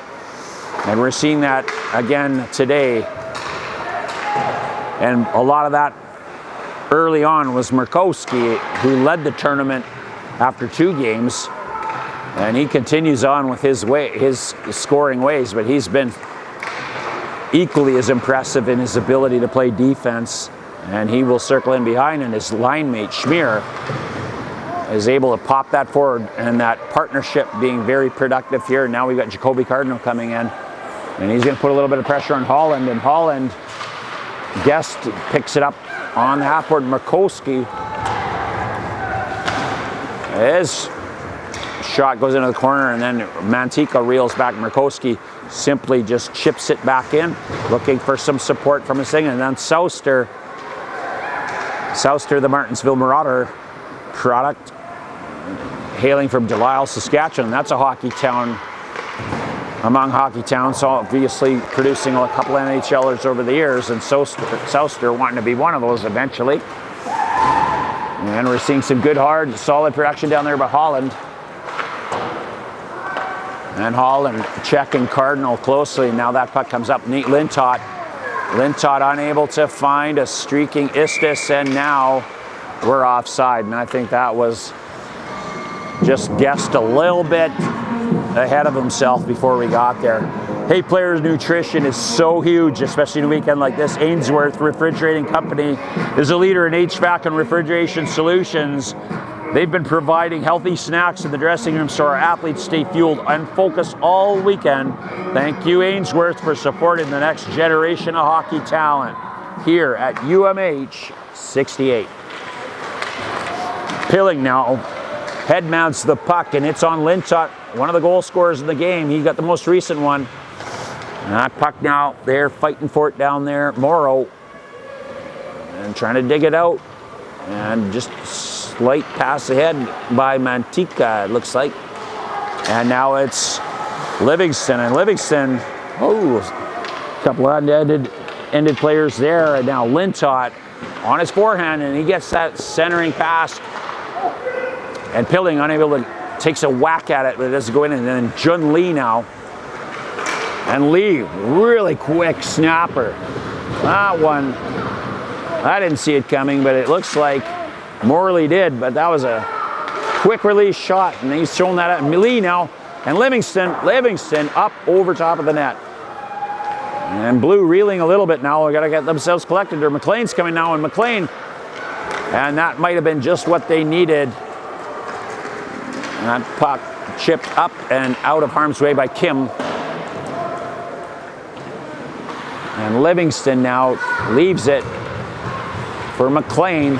and we're seeing that again today. And a lot of that early on was Murkowski, who led the tournament after 2 games, and he continues on with his scoring ways, but he's been equally as impressive in his ability to play defense. And he will circle in behind, and his line mate, Schmier, is able to pop that forward, and that partnership being very productive here. Now we've got Jacoby Cardinal coming in, and he's going to put a little bit of pressure on Holland, and Holland, Guest picks it up on the half-board. Murkowski, his shot goes into the corner, and then Mantika reels back. Murkowski simply just chips it back in, looking for some support from his thing, and then Souster, the Martensville Marauder product, hailing from Delisle, Saskatchewan. That's a hockey town among hockey towns, obviously producing a couple NHLers over the years, and Souster wanting to be one of those eventually. And we're seeing some good, hard, solid production down there by Holland. And Holland checking Cardinal closely. Now that puck comes up. Neat Lintott unable to find a streaking Istis, and now we're offside. And I think that was just guessed a little bit ahead of himself before we got there. Hey, Players Nutrition is so huge, especially in a weekend like this. Ainsworth Refrigerating Company is a leader in HVAC and refrigeration solutions. They've been providing healthy snacks in the dressing room so our athletes stay fueled and focused all weekend. Thank you, Ainsworth, for supporting the next generation of hockey talent here at UMH-68. Pilling now head mounts the puck, and it's on Lintott, one of the goal scorers in the game. He got the most recent one. And that puck now, they're fighting for it down there. Morrow, and trying to dig it out. And just slight pass ahead by Mantika, it looks like. And now it's Livingston. And Livingston, a couple of ended players there. And now Lintott on his forehand, and he gets that centering pass. And Pilling unable to, takes a whack at it, but it doesn't go in. And then Jun Lee now. And Lee, really quick snapper. That one, I didn't see it coming, but it looks like Morley did. But that was a quick release shot, and he's thrown that at Lee now. And Livingston up over top of the net. And Blue reeling a little bit now. We got to get themselves collected. Or McLean's coming now, and McLean. And that might have been just what they needed. And that puck chipped up and out of harm's way by Kim. And Livingston now leaves it for McLean.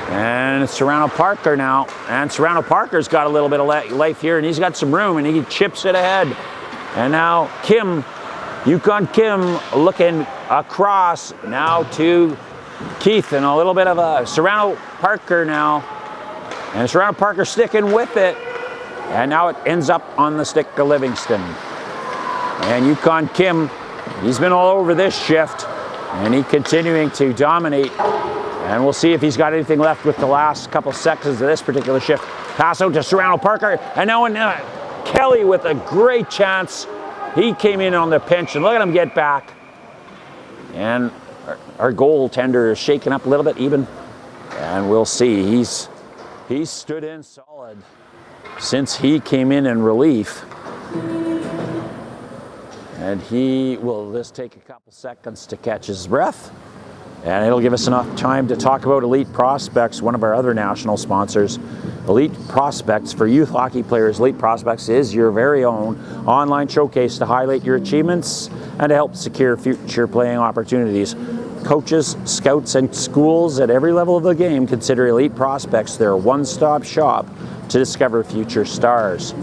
And it's Serrano Parker now. And Serrano Parker's got a little bit of life here, and he's got some room, and he chips it ahead. And now Kim, Yukon Kim looking across now to Keith, and a little bit of a Serrano Parker now. And Serrano Parker sticking with it. And now it ends up on the stick of Livingston. And Yukon Kim, he's been all over this shift, and he's continuing to dominate. And we'll see if he's got anything left with the last couple seconds of this particular shift. Pass out to Serrano Parker, and now Kelly with a great chance. He came in on the pinch, and look at him get back. And our goaltender is shaking up a little bit even. And we'll see. He's stood in solid since he came in relief. And he will just take a couple seconds to catch his breath. And it'll give us enough time to talk about Elite Prospects, one of our other national sponsors. Elite Prospects for youth hockey players. Elite Prospects is your very own online showcase to highlight your achievements and to help secure future playing opportunities. Coaches, scouts, and schools at every level of the game consider Elite Prospects their one-stop shop to discover future stars.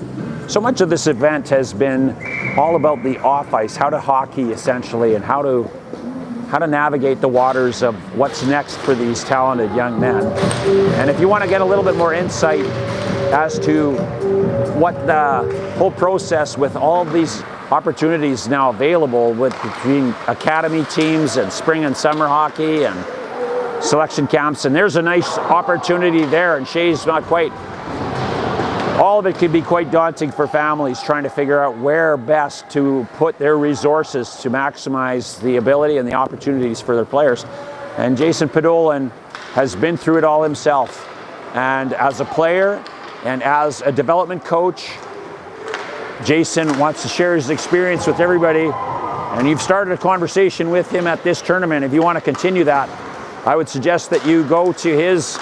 So much of this event has been all about the off-ice, how to hockey essentially, and how to navigate the waters of what's next for these talented young men. And if you want to get a little bit more insight as to what the whole process with all of these opportunities now available between academy teams and spring and summer hockey and selection camps, and there's a nice opportunity there, and Shay's not quite. All of it could be quite daunting for families trying to figure out where best to put their resources to maximize the ability and the opportunities for their players. And Jason Podolin has been through it all himself. And as a player and as a development coach, Jason wants to share his experience with everybody. And you've started a conversation with him at this tournament. If you want to continue that, I would suggest that you go to his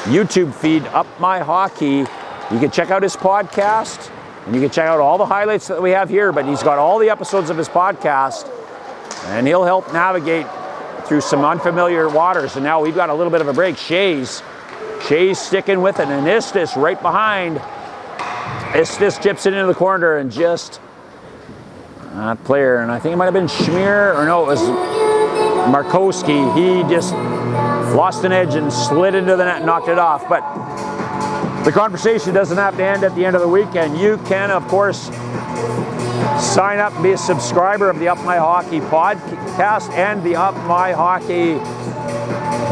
YouTube feed, Up My Hockey. You can check out his podcast, and you can check out all the highlights that we have here, but he's got all the episodes of his podcast, and he'll help navigate through some unfamiliar waters. And now we've got a little bit of a break. Shay's sticking with it, and Istis right behind. Istis chips it into the corner, and just that player, and I think it might have been Schmier, or no, it was Markowski. He just lost an edge and slid into the net and knocked it off. But the conversation doesn't have to end at the end of the weekend. You can, of course, sign up and be a subscriber of the Up My Hockey podcast and the Up My Hockey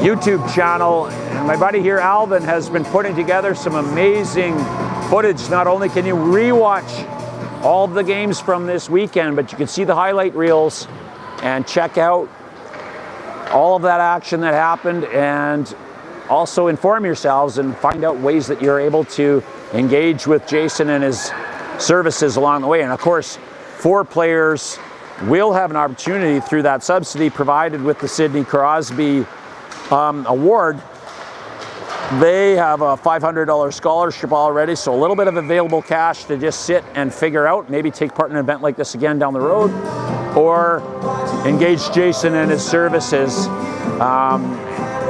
YouTube channel. And my buddy here, Alvin, has been putting together some amazing footage. Not only can you rewatch all of the games from this weekend, but you can see the highlight reels and check out all of that action that happened, and also inform yourselves and find out ways that you're able to engage with Jason and his services along the way. And of course, 4 players will have an opportunity through that subsidy provided with the Sidney Crosby award. They have a $500 scholarship already, so a little bit of available cash to just sit and figure out, maybe take part in an event like this again down the road, or engage Jason and his services.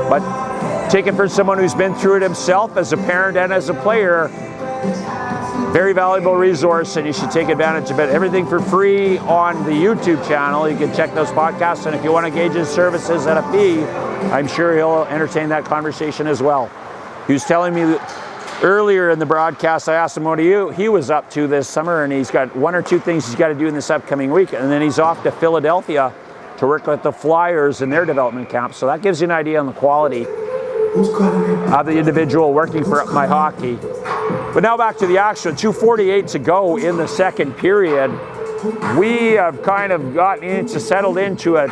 But take it from someone who's been through it himself as a parent and as a player. Very valuable resource, and you should take advantage of it. Everything for free on the YouTube channel. You can check those podcasts, and if you want to engage his services at a fee, I'm sure he'll entertain that conversation as well. He was telling me earlier in the broadcast, I asked him what he was up to this summer, and he's got 1 or 2 things he's got to do in this upcoming week, and then he's off to Philadelphia to work with the Flyers in their development camp. So that gives you an idea on the quality of the individual working for Up My Hockey. But now back to the action. 2:48 to go in the second period. We have kind of settled into a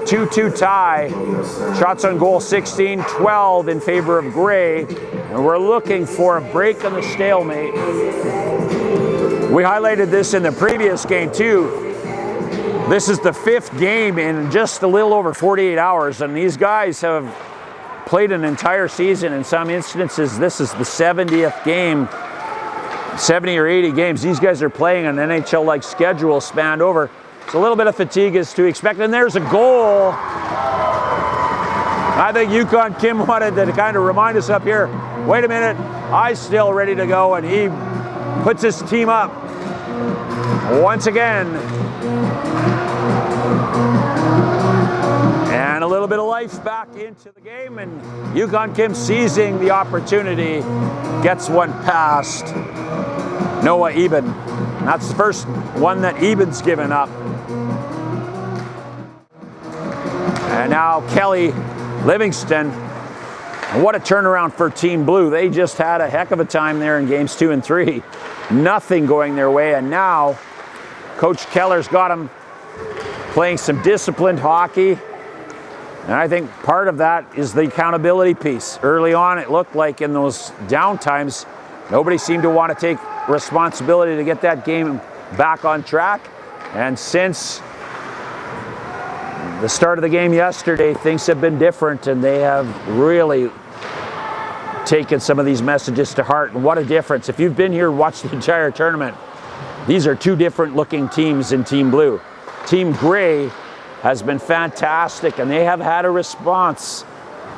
2-2 tie. Shots on goal 16-12 in favor of Gray. And we're looking for a break on the stalemate. We highlighted this in the previous game too. This is the 5th game in just a little over 48 hours, and these guys have played an entire season. In some instances, this is the 70th game, 70 or 80 games. These guys are playing an NHL-like schedule spanned over. So a little bit of fatigue is to expect, and there's a goal. I think Yukon Kim wanted to kind of remind us up here, wait a minute, I's still ready to go, and he puts his team up once again. And a little bit of life back into the game, and Yukon Kim seizing the opportunity, gets one past Noah Eben. That's the first one that Eben's given up. And now Kelly Livingston. What a turnaround for Team Blue. They just had a heck of a time there in games 2 and 3. Nothing going their way, and now Coach Keller's got them playing some disciplined hockey. And I think part of that is the accountability piece. Early on, it looked like in those down times, nobody seemed to want to take responsibility to get that game back on track. And since the start of the game yesterday, things have been different, and they have really taken some of these messages to heart. And what a difference. If you've been here and watched the entire tournament, these are 2 different looking teams in Team Blue. Team Gray has been fantastic, and they have had a response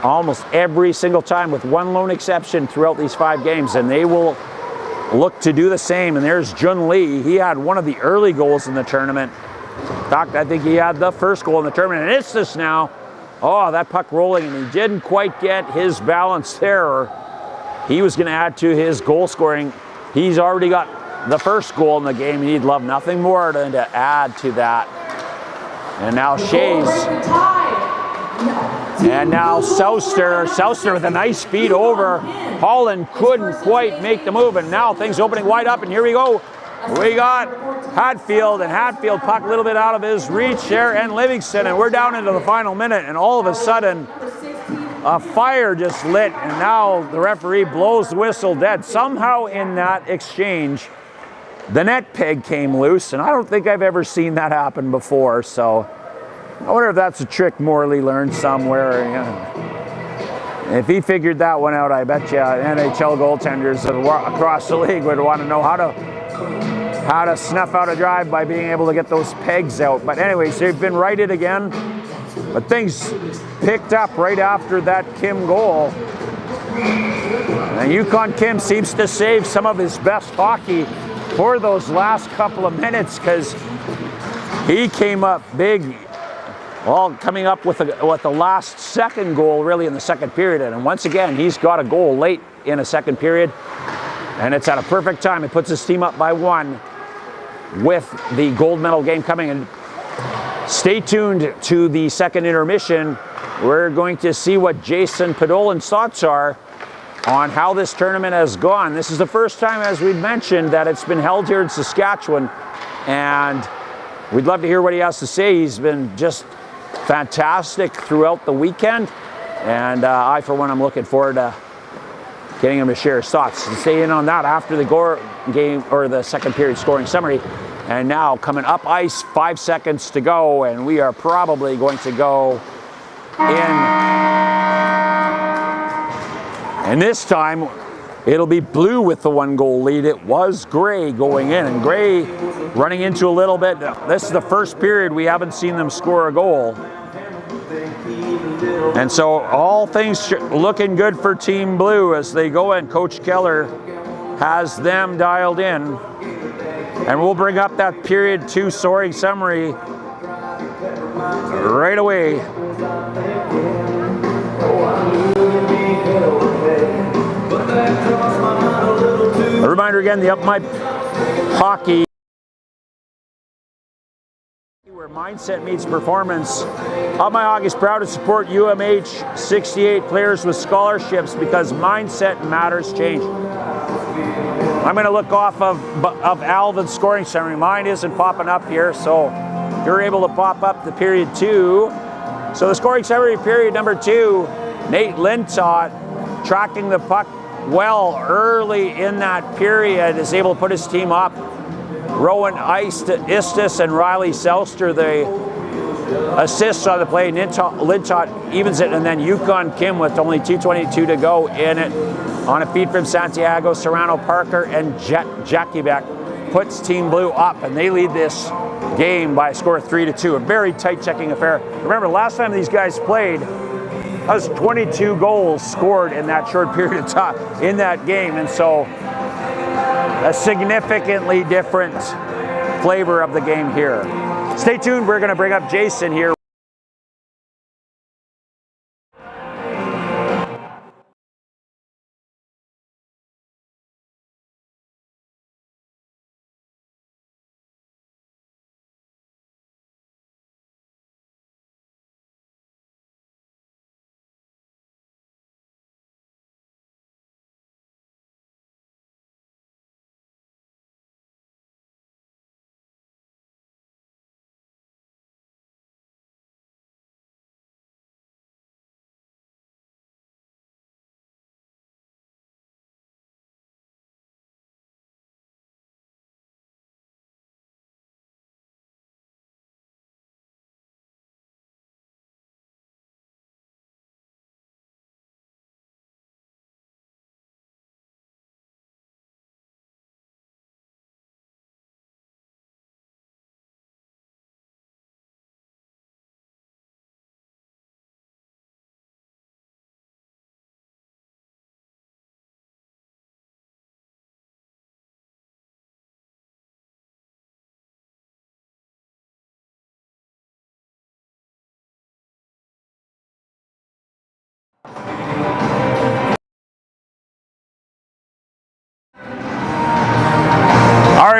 almost every single time, with one lone exception throughout these 5 games, and they will look to do the same. And there's Jun Lee. He had one of the early goals in the tournament. In fact, I think he had the first goal in the tournament, and it's this now. Oh, that puck rolling, and he didn't quite get his balance there, or he was going to add to his goal scoring. He's already got the first goal in the game, and he'd love nothing more than to add to that. And now Shays. And now Souster with a nice feed over. Holland couldn't quite make the move, and now things opening wide up, and here we go. We got Hatfield, and Hatfield puck a little bit out of his reach there, and Livingston, and we're down into the final minute, and all of a sudden a fire just lit, and now the referee blows the whistle dead. Somehow in that exchange, the net peg came loose, and I don't think I've ever seen that happen before, so I wonder if that's a trick Morley learned somewhere. If he figured that one out, I bet you NHL goaltenders across the league would want to know how to snuff out a drive by being able to get those pegs out. But anyways, they've been righted again, but things picked up right after that Kim goal. And Yukon Kim seems to save some of his best hockey for those last couple of minutes, because he came up big, well, coming up with the last second goal really in the second period. And once again, he's got a goal late in a second period, and it's at a perfect time. It puts his team up by 1 with the gold medal game coming. And stay tuned to the second intermission. We're going to see what Jason Podolin's thoughts are on how this tournament has gone. This is the first time, as we mentioned, that it's been held here in Saskatchewan, and we'd love to hear what he has to say. He's been just fantastic throughout the weekend, and I, for one, I'm looking forward to getting him to share his thoughts. And stay in on that after the game, or the second period scoring summary. And now coming up ice, 5 seconds to go, and we are probably going to go in. And this time, it'll be Blue with the 1-goal lead. It was Gray going in, and Gray running into a little bit. This is the first period we haven't seen them score a goal. And so all things looking good for Team Blue as they go in. Coach Keller has them dialed in. And we'll bring up that period 2 scoring summary right away. But that crossed my reminder again, the Up My Hockey, where mindset meets performance. Up My Hockey is proud to support UMH-68 players with scholarships because mindset matters change. I'm going to look off of Alvin's scoring summary. Mine isn't popping up here, so you're able to pop up the period 2. So the scoring summary, period number 2, Nate Lintott tracking the puck well early in that period, is able to put his team up. Rowan Istis and Riley Selster, the assists on the play. Lintott evens it, and then Yukon Kim with only 2:22 to go in it on a feed from Santiago. Serrano Parker and Jackie Beck puts Team Blue up, and they lead this game by a score of 3-2. A very tight checking affair. Remember, last time these guys played, that was 22 goals scored in that short period of time in that game, and so a significantly different flavor of the game here. Stay tuned, we're going to bring up Jason here.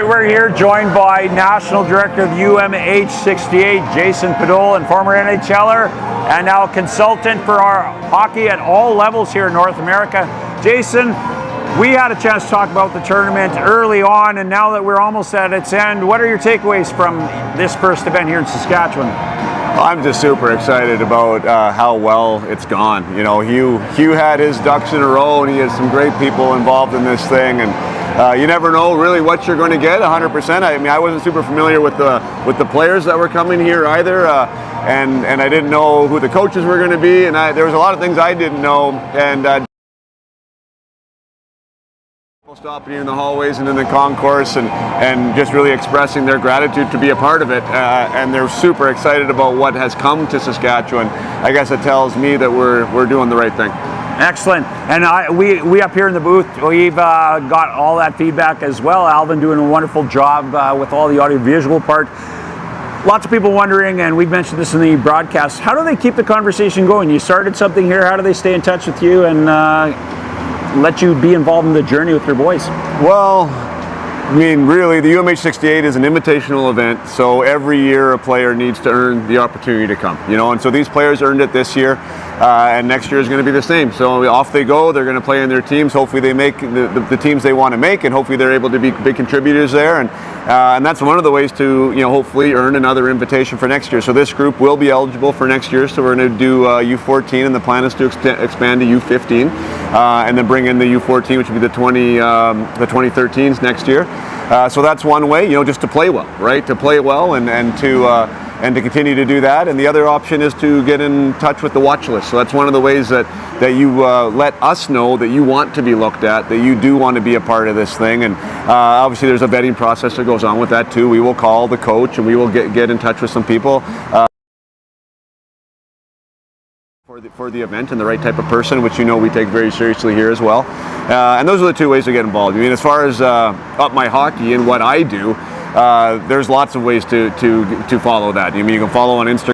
We're here joined by National Director of UMH-68, Jason Padol, and former NHLer, and now consultant for our hockey at all levels here in North America. Jason, we had a chance to talk about the tournament early on, and now that we're almost at its end, what are your takeaways from this first event here in Saskatchewan? I'm just super excited about how well it's gone. You know, Hugh had his ducks in a row, and he has some great people involved in this thing, and you never know really what you're going to get 100%. I mean, I wasn't super familiar with the players that were coming here either, and I didn't know who the coaches were going to be, and there was a lot of things I didn't know, and stopping in the hallways and in the concourse and just really expressing their gratitude to be a part of it, and they're super excited about what has come to Saskatchewan. I guess it tells me that we're doing the right thing. Excellent. And we up here in the booth, we've got all that feedback as well. Alvin doing a wonderful job with all the audiovisual part. Lots of people wondering, and we've mentioned this in the broadcast, how do they keep the conversation going? You started something here, how do they stay in touch with you and let you be involved in the journey with your boys? Well, I mean, really, the UMH-68 is an invitational event, so every year a player needs to earn the opportunity to come, you know, and so these players earned it this year, and next year is going to be the same. So off they go, they're going to play in their teams, hopefully they make the teams they want to make, and hopefully they're able to be big contributors there, and that's one of the ways to, you know, hopefully earn another invitation for next year. So this group will be eligible for next year, so we're going to do U14, and the plan is to expand to U15, and then bring in the U14, which will be the 2013s next year. So that's one way, you know, just to play well, right? To play well and to continue to do that. And the other option is to get in touch with the watch list. So that's one of the ways that you let us know that you want to be looked at, that you do want to be a part of this thing. And obviously there's a vetting process that goes on with that too. We will call the coach and we will get in touch with some people. For the event and the right type of person, which you know we take very seriously here as well. And those are the two ways to get involved. I mean, as far as Up My Hockey and what I do, there's lots of ways to follow that. I mean, you can follow on Instagram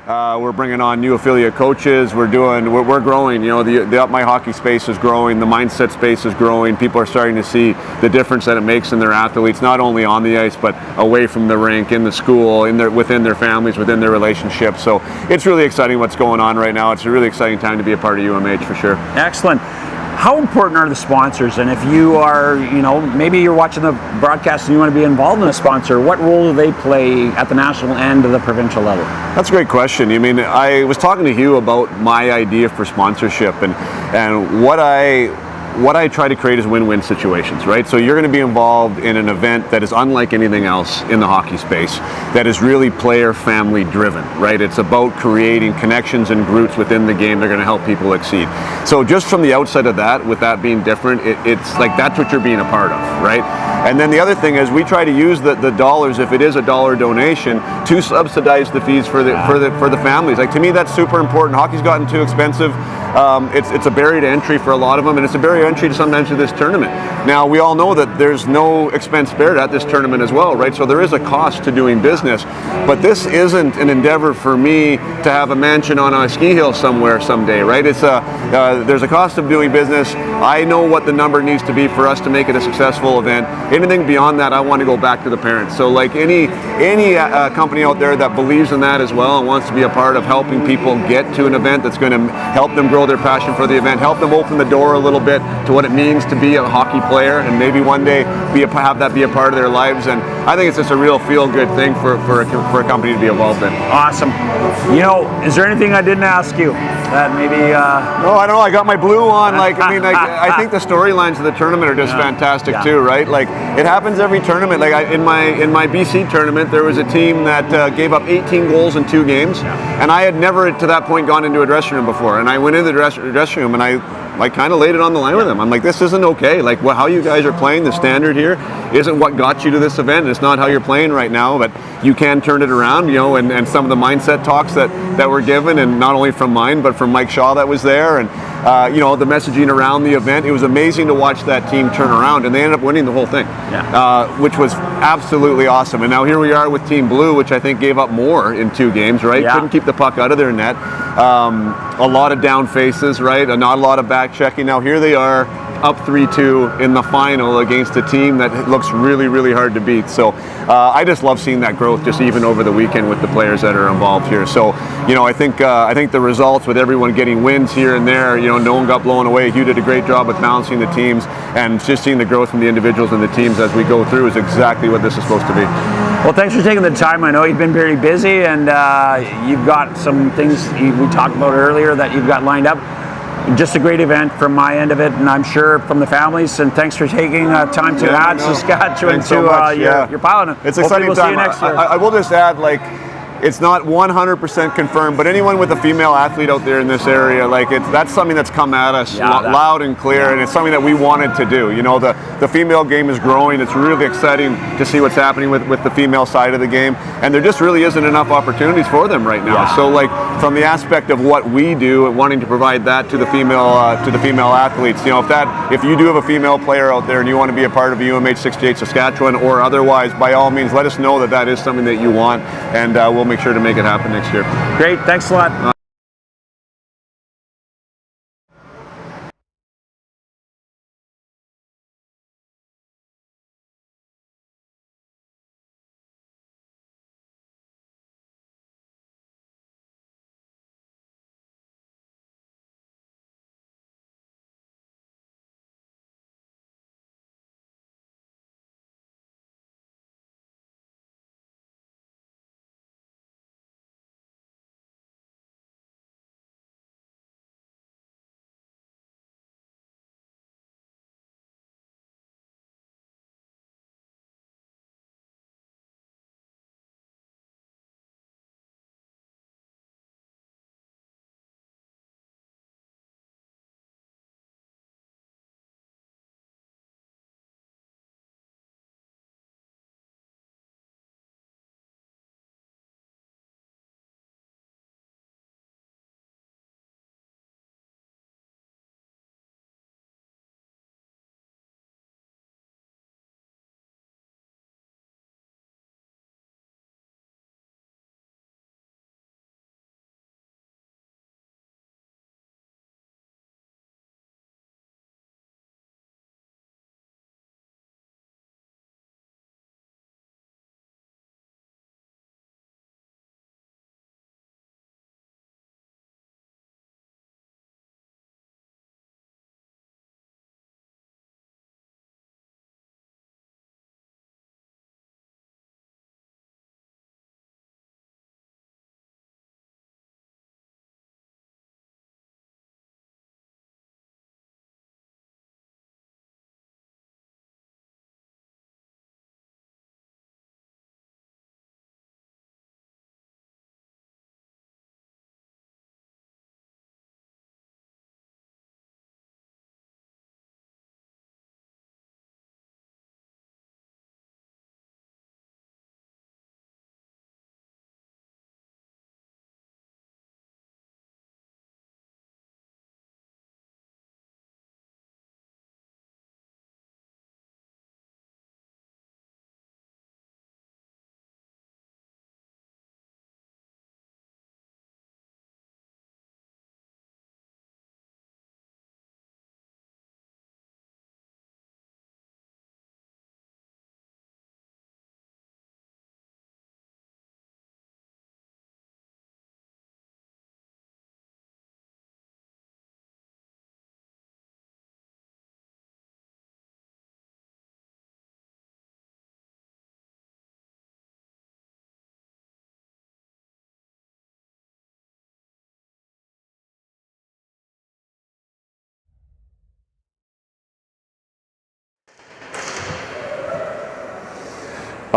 We're bringing on new affiliate coaches. We're growing. You know, the Up My Hockey space is growing. The mindset space is growing. People are starting to see the difference that it makes in their athletes, not only on the ice but away from the rink, in the school, within their families, within their relationships. So it's really exciting what's going on right now. It's a really exciting time to be a part of UMH for sure. Excellent. How important are the sponsors? And if you are, you know, maybe you're watching the broadcast and you want to be involved in a sponsor, what role do they play at the national and the provincial level? That's a great question. I mean, I was talking to Hugh about my idea for sponsorship, and what I try to create is win-win situations, right? So you're going to be involved in an event that is unlike anything else in the hockey space, that is really player family driven, right? It's about creating connections and groups within the game that are going to help people exceed. So just from the outset of that, with that being different, it's like that's what you're being a part of, right? And then the other thing is we try to use the dollars, if it is a dollar donation, to subsidize the fees for the families. Like, to me, that's super important. Hockey's gotten too expensive. It's a barrier to entry for a lot of them, and it's a barrier to entry to sometimes to this tournament. Now, we all know that there's no expense spared at this tournament as well, right? So there is a cost to doing business, but this isn't an endeavor for me to have a mansion on a ski hill somewhere someday, right? There's a cost of doing business. I know what the number needs to be for us to make it a successful event. Anything beyond that, I want to go back to the parents. So like any company out there that believes in that as well and wants to be a part of helping people get to an event that's going to help them grow their passion for the event, help them open the door a little bit to what it means to be a hockey player, and maybe one day have that be a part of their lives. And I think it's just a real feel-good thing for a company to be involved in. Awesome. You know, is there anything I didn't ask you that maybe? No, I don't know. I got my blue on. Like, I mean, I think the storylines of the tournament are just fantastic too, right? Like, it happens every tournament. Like in my BC tournament, there was a team that gave up 18 goals in 2 games, and I had never to that point gone into a dressing room before. And I went into the dressing room and I kind of laid it on the line with them. I'm like, this isn't okay. Like, how you guys are playing, the standard here isn't what got you to this event. It's not how you're playing right now, but you can turn it around, you know, and some of the mindset talks that were given, and not only from mine, but from Mike Shaw that was there, and you know, the messaging around the event. It was amazing to watch that team turn around, and they ended up winning the whole thing, which was absolutely awesome. And now here we are with Team Blue, which I think gave up more in 2 games, right? Couldn't keep the puck out of their net. A lot of down faces, right? Not a lot of back checking. Now here they are, up 3-2 in the final against a team that looks really, really hard to beat. So I just love seeing that growth just even over the weekend with the players that are involved here. So, you know, I think the results with everyone getting wins here and there, you know, no one got blown away. Hugh did a great job with balancing the teams, and just seeing the growth from the individuals and the teams as we go through is exactly what this is supposed to be. Well, thanks for taking the time. I know you've been very busy, and you've got some things we talked about earlier that you've got lined up. Just a great event from my end of it, and I'm sure from the families. And thanks for taking time to add Saskatchewan to your pile. It's exciting we'll time. See you next year. I will just add, like, it's not 100% confirmed, but anyone with a female athlete out there in this area, like, that's something that's come at us loud and clear, and it's something that we wanted to do. You know, the female game is growing. It's really exciting to see what's happening with the female side of the game, and there just really isn't enough opportunities for them right now. So, like, from the aspect of what we do and wanting to provide that to the female athletes, you know, if you do have a female player out there and you want to be a part of UMH-68 Saskatchewan or otherwise, by all means, let us know that is something that you want, and we'll make sure to make it happen next year. Great, thanks a lot.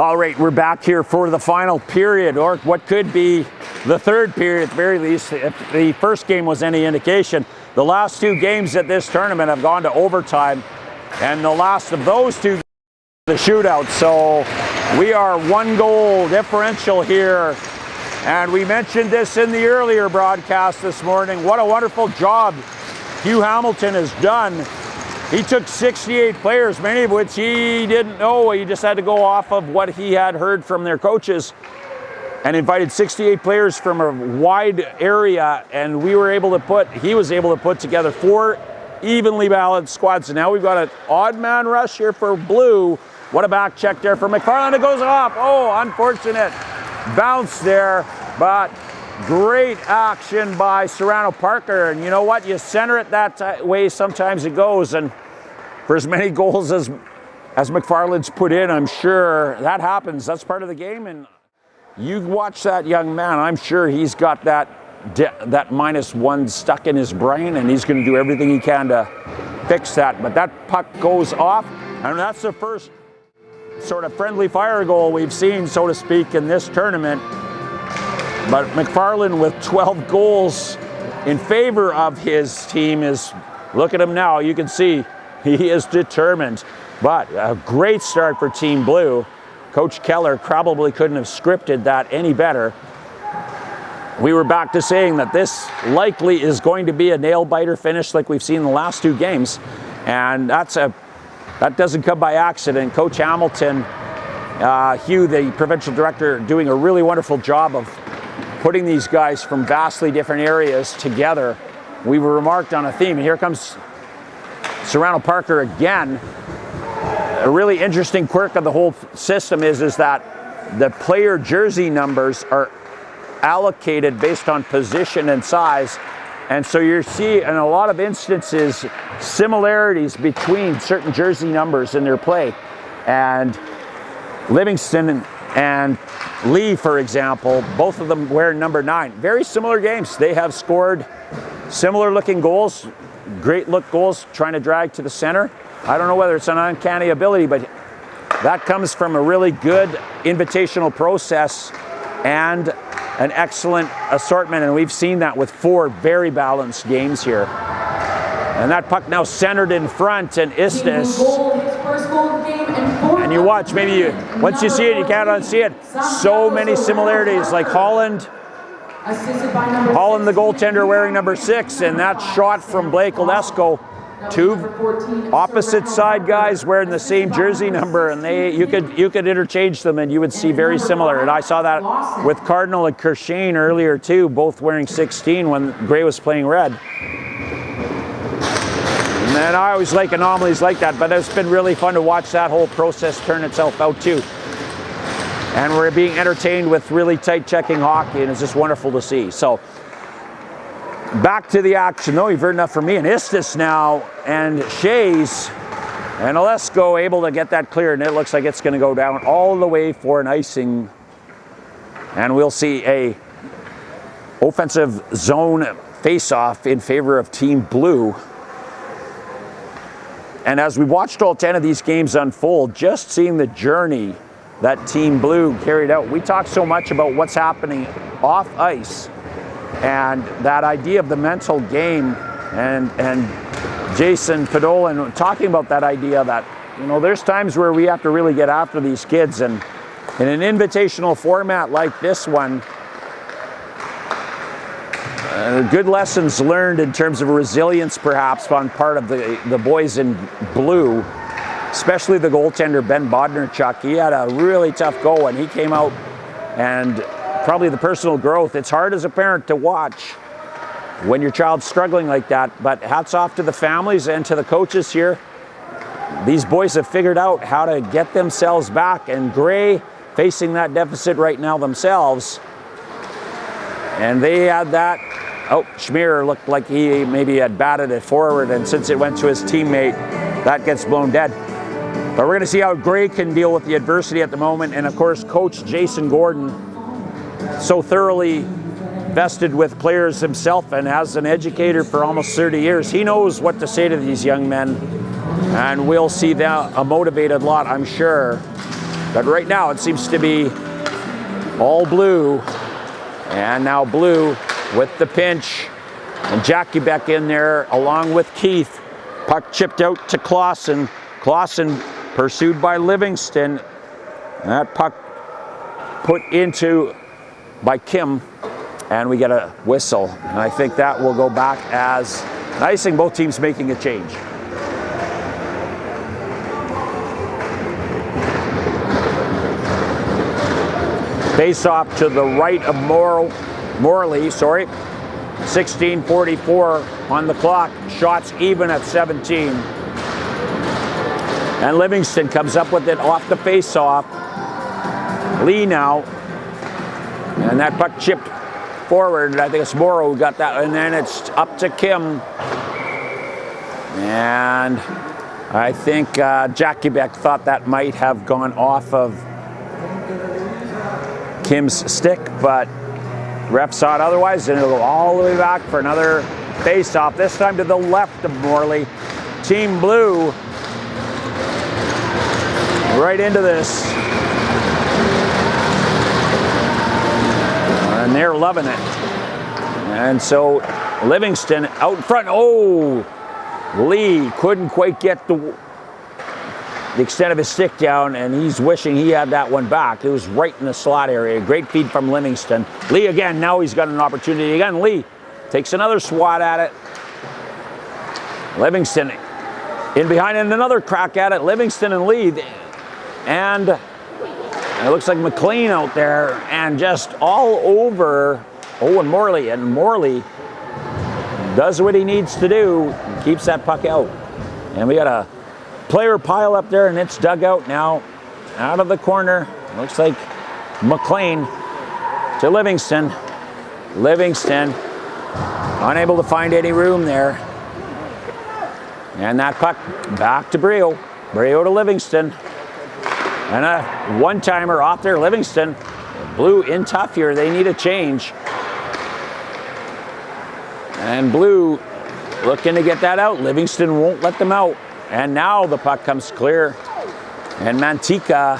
All right, we're back here for the final period, or what could be the third period at the very least. If the first game was any indication, the last two games at this tournament have gone to overtime, and the last of those two, the shootout. So we are 1 goal differential here, and we mentioned this in the earlier broadcast this morning. What a wonderful job Hugh Hamilton has done. He took 68 players, many of which he didn't know. He just had to go off of what he had heard from their coaches, and invited 68 players from a wide area, and he was able to put together 4 evenly balanced squads. And now we've got an odd man rush here for blue. What a back check there for McFarland. It goes off. Oh, unfortunate bounce there, but great action by Serrano Parker. And you know what? You center it that way, sometimes it goes. And for as many goals as McFarland's put in, I'm sure that happens. That's part of the game. And you watch that young man, I'm sure he's got that -1 stuck in his brain, and he's going to do everything he can to fix that. But that puck goes off, and that's the first sort of friendly fire goal we've seen, so to speak, in this tournament. But McFarland with 12 goals in favor of his team is, look at him now, you can see he is determined. But a great start for Team Blue. Coach Keller probably couldn't have scripted that any better. We were back to saying that this likely is going to be a nail-biter finish like we've seen in the last 2 games. And that doesn't come by accident. Coach Hamilton, Hugh, the provincial director, doing a really wonderful job of putting these guys from vastly different areas together. We were remarked on a theme, and here comes Serrano Parker again. A really interesting quirk of the whole system is that the player jersey numbers are allocated based on position and size. And so you see in a lot of instances similarities between certain jersey numbers in their play. And Livingston and Lee, for example, both of them wear number 9. Very similar games. They have scored similar looking goals, great look goals, trying to drag to the center. I don't know whether it's an uncanny ability, but that comes from a really good invitational process and an excellent assortment, and we've seen that with 4 very balanced games here. And that puck now centered in front, and Istis. And you watch, once you see it, you can't unsee it. So many similarities, like Holland, the goaltender, wearing number 6, and that shot from Blake Olesko. 2 opposite side guys wearing the same jersey number, and you could interchange them and you would see very similar. And I saw that with Cardinal and Kershane earlier too, both wearing 16 when Gray was playing red. And I always like anomalies like that, but it's been really fun to watch that whole process turn itself out too. And we're being entertained with really tight checking hockey, and it's just wonderful to see. So back to the action, though. You've heard enough from me. And Istis now, and Shays, and Olesko able to get that cleared, and it looks like it's going to go down all the way for an icing. And we'll see a offensive zone face-off in favor of Team Blue. And as we watched all 10 of these games unfold, just seeing the journey that Team Blue carried out. We talk so much about what's happening off ice, and that idea of the mental game, and Jason Podolin talking about that idea that, there's times where we have to really get after these kids, and in an invitational format like this one, good lessons learned in terms of resilience perhaps on part of the boys in blue, especially the goaltender Ben Bodnerchuk. He had a really tough go, and he came out, and probably the personal growth. It's hard as a parent to watch when your child's struggling like that, but hats off to the families and to the coaches here. These boys have figured out how to get themselves back, and Gray facing that deficit right now themselves. And they had that. Oh, Schmier looked like he maybe had batted it forward, and since it went to his teammate, that gets blown dead. But we're going to see how Gray can deal with the adversity at the moment, and of course, Coach Jason Gordon, so thoroughly vested with players himself and as an educator for almost 30 years. He knows what to say to these young men, and we'll see a motivated lot, I'm sure, But right now it seems to be all Blue. And now Blue with the pinch. And Jackie back in there along with Keith. Puck chipped out to Clausen. Clausen pursued by Livingston. That puck put into by Kim. And we get a whistle. And I think that will go back as icing, both teams making a change. Face off to the right of Morley, 16:44 on the clock. Shots even at 17. And Livingston comes up with it off the face-off. Lee now. And that puck chipped forward. I think it's Morrow who got that. And then it's up to Kim. And I think Jackie Beck thought that might have gone off of Kim's stick, but ref saw it otherwise, and it'll go all the way back for another face-off, this time to the left of Morley. Team Blue right into this. And they're loving it. And so Livingston out in front. Oh, Lee couldn't quite get the extent of his stick down, and he's wishing he had that one back. It was right in the slot area. Great feed from Livingston. Lee again, now he's got an opportunity again. Lee takes another swat at it. Livingston in behind and another crack at it. Livingston and Lee. And it looks like McLean out there and just all over Owen Morley. And Morley does what he needs to do, keeps that puck out. And we got a player pile up there, and it's dug out now out of the corner. Looks like McLean to Livingston. Livingston unable to find any room there. And that puck back to Brio. Brio to Livingston. And a one-timer off there, Livingston. Blue in tough here. They need a change. And Blue looking to get that out. Livingston won't let them out. And now the puck comes clear. And Mantika,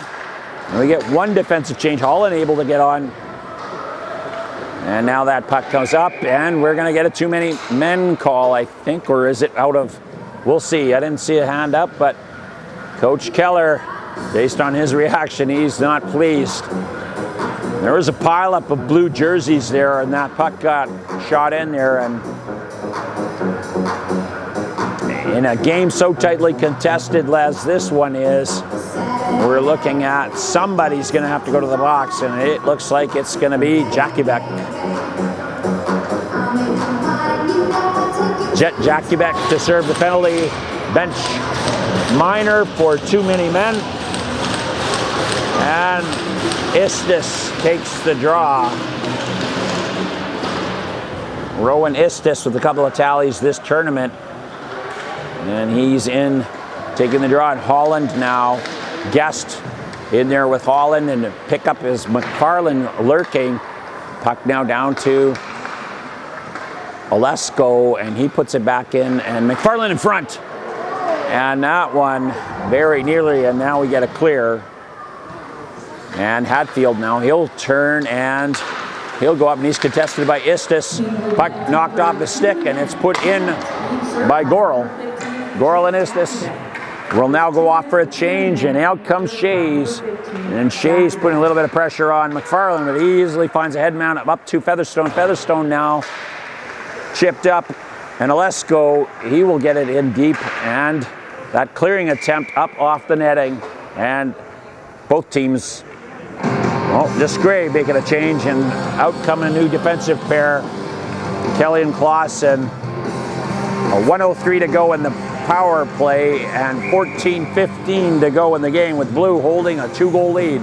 we get one defensive change. Holland able to get on. And now that puck comes up, and we're going to get a too many men call, I think, or is it out of, we'll see. I didn't see a hand up, but Coach Keller, based on his reaction, he's not pleased. There was a pileup of blue jerseys there, and that puck got shot in there. And in a game so tightly contested as this one is, we're looking at somebody's going to have to go to the box, and it looks like it's going to be Jackie Beck. Jackie Beck to serve the penalty. Bench minor for too many men. And Istis takes the draw. Rowan Istis with a couple of tallies this tournament. And he's in taking the draw. And Holland now, Guest in there with Holland, and the pickup is McFarland lurking. Puck now down to Olesko, and he puts it back in, and McFarland in front. And that one very nearly, and now we get a clear. And Hatfield now, he'll turn and he'll go up, and he's contested by Istis. Puck knocked off the stick, and it's put in by Gorel. Gorel and Istis will now go off for a change, and out comes Shays. And Shays putting a little bit of pressure on McFarland, but he easily finds a head mount up to Featherstone. Featherstone now chipped up, and Olesko, he will get it in deep, and that clearing attempt up off the netting. And both teams, well, just Gray making a change, and out come a new defensive pair, Kelly and Clausen. A 1:03 to go in the power play, and 14-15 to go in the game, with Blue holding a 2-goal lead.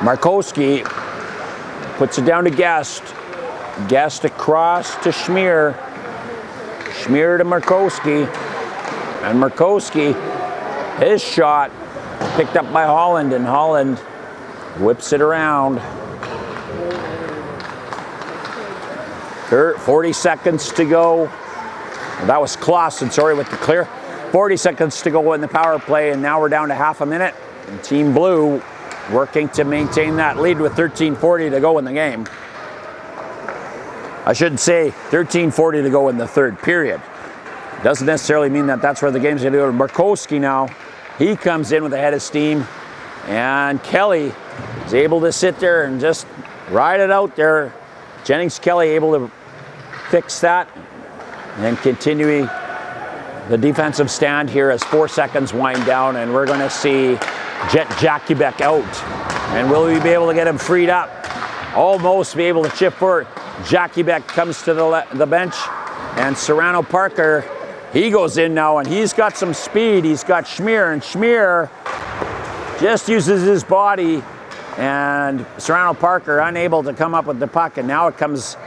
Markowski puts it down to Guest. Guest across to Schmier. Schmier to Markowski. And Markowski, his shot picked up by Holland, and Holland whips it around. 40 seconds to go. That was Clausen, sorry, with the clear. 40 seconds to go in the power play, and now we're down to half a minute. And Team Blue working to maintain that lead with 13:40 to go in the game. I should say 13:40 to go in the third period. Doesn't necessarily mean that that's where the game's going to go. Markowski now, he comes in with a head of steam, and Kelly is able to sit there and just ride it out there. Jennings Kelly able to fix that and continuing the defensive stand here as 4 seconds wind down, and we're going to see Jet Jakubek out. And will we be able to get him freed up? Almost be able to chip forward. Jakubek comes to the bench, and Serrano Parker, he goes in now, and he's got some speed. He's got Schmier, and Schmier just uses his body, and Serrano Parker unable to come up with the puck, and now it comes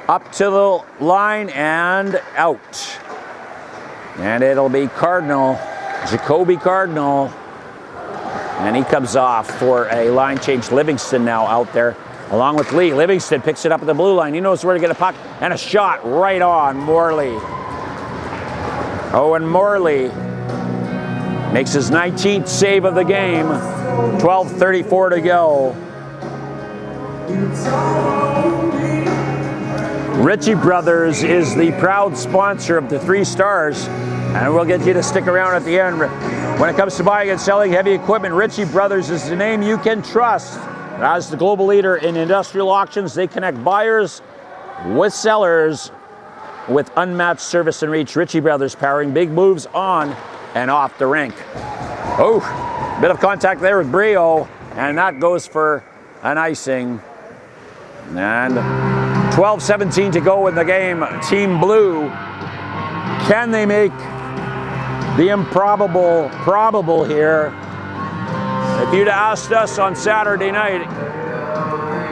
up to the line and out. And it'll be Cardinal, Jacoby Cardinal, and he comes off for a line change. Livingston now out there along with Lee. Livingston picks it up at the blue line. He knows where to get a puck, and a shot right on Morley. Owen Morley makes his 19th save of the game. 12:34 to go. Ritchie Brothers is the proud sponsor of the Three Stars, and we'll get you to stick around at the end. When it comes to buying and selling heavy equipment, Ritchie Brothers is the name you can trust. As the global leader in industrial auctions, they connect buyers with sellers with unmatched service and reach. Ritchie Brothers, powering big moves on and off the rink. Oh, bit of contact there with Brio, and that goes for an icing. And 12:17 to go in the game. Team Blue, can they make the improbable probable here? If you'd asked us on Saturday night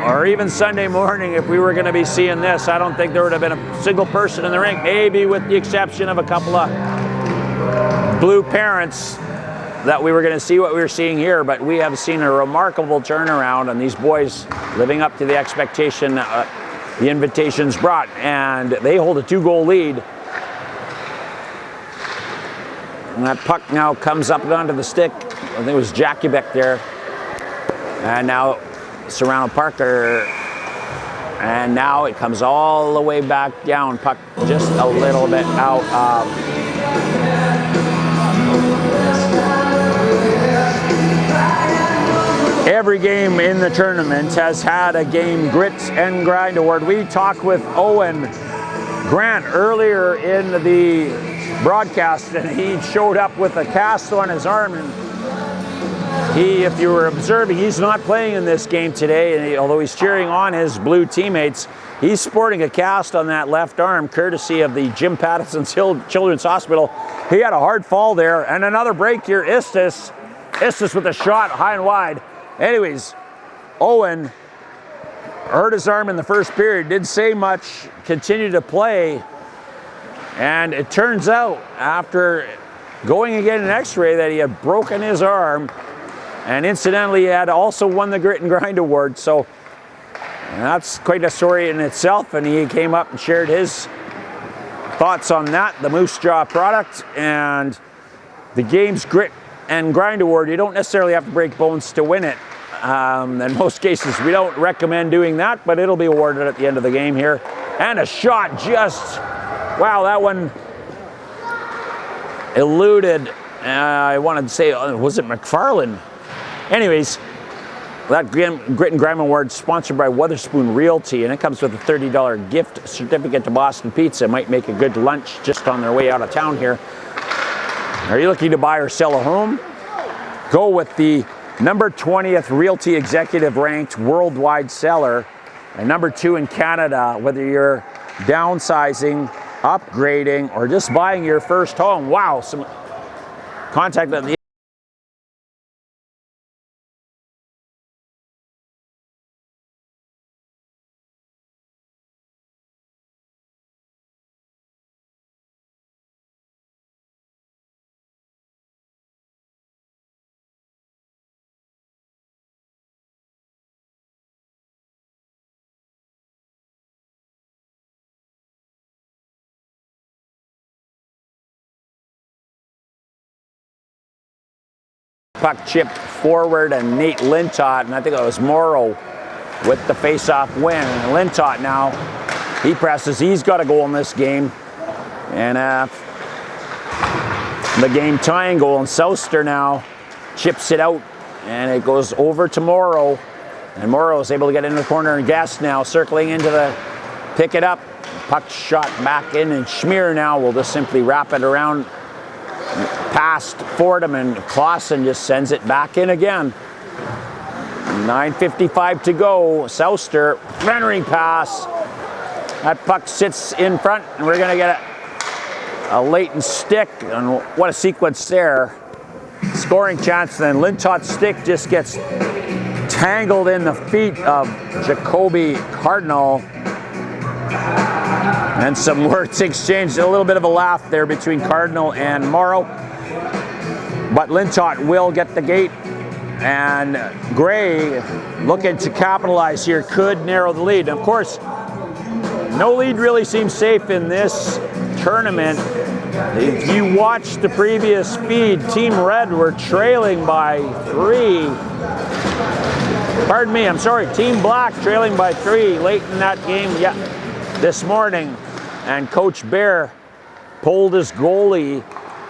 or even Sunday morning if we were going to be seeing this, I don't think there would have been a single person in the rink, maybe with the exception of a couple of Blue parents, that we were going to see what we were seeing here. But we have seen a remarkable turnaround, and these boys living up to the expectation the invitations brought, and they hold a 2-goal lead. And that puck now comes up and onto the stick. I think it was Jakubek there. And now Serrano Parker. And now it comes all the way back down. Puck just a little bit out of. Every game in the tournament has had a game grit and grind award. We talked with Owen Grant earlier in the broadcast, and he showed up with a cast on his arm, and he, if you were observing, he's not playing in this game today, and although he's cheering on his Blue teammates, he's sporting a cast on that left arm courtesy of the Jim Pattison Children's Hospital. He had a hard fall there, and another break here. Istis with a shot high and wide. Anyways, Owen hurt his arm in the first period, didn't say much, continued to play, and it turns out after going and getting an x-ray that he had broken his arm, and incidentally he had also won the Grit and Grind Award. So that's quite a story in itself, and he came up and shared his thoughts on that, the Moose Jaw product, and the game's Grit and Grind Award. You don't necessarily have to break bones to win it. In most cases, we don't recommend doing that, but it'll be awarded at the end of the game here. And a shot just, wow, that one eluded. I wanted to say, was it McFarland? Anyways, that Grit and Grime Award sponsored by Weatherspoon Realty, and it comes with a $30 gift certificate to Boston Pizza. It might make a good lunch just on their way out of town here. Are you looking to buy or sell a home? Go with the number 20th Realty Executive ranked worldwide seller and number 2 in Canada, whether you're downsizing, upgrading, or just buying your first home. Wow, some contact at the puck chipped forward, and Nate Lintott, and I think it was Morrow with the face-off win. And Lintott now, he presses. He's got a goal in this game. And the game tying goal, and Souster now chips it out, and it goes over to Morrow. And Morrow is able to get into the corner, and Guest now circling into the pick it up. Puck shot back in, and Schmier now will just simply wrap it around past Fordham, and Clausen just sends it back in again. 9:55 to go. Souster, rendering pass. That puck sits in front, and we're going to get a latent stick, and what a sequence there. Scoring chance, then Lintott's stick just gets tangled in the feet of Jacoby Cardinal. And some words exchanged, a little bit of a laugh there between Cardinal and Morrow. But Lintott will get the gate, and Gray, looking to capitalize here, could narrow the lead. And of course, no lead really seems safe in this tournament. If you watch the previous feed, Team Red were trailing by 3. Pardon me, I'm sorry, Team Black trailing by 3 late in that game this morning. And Coach Bear pulled his goalie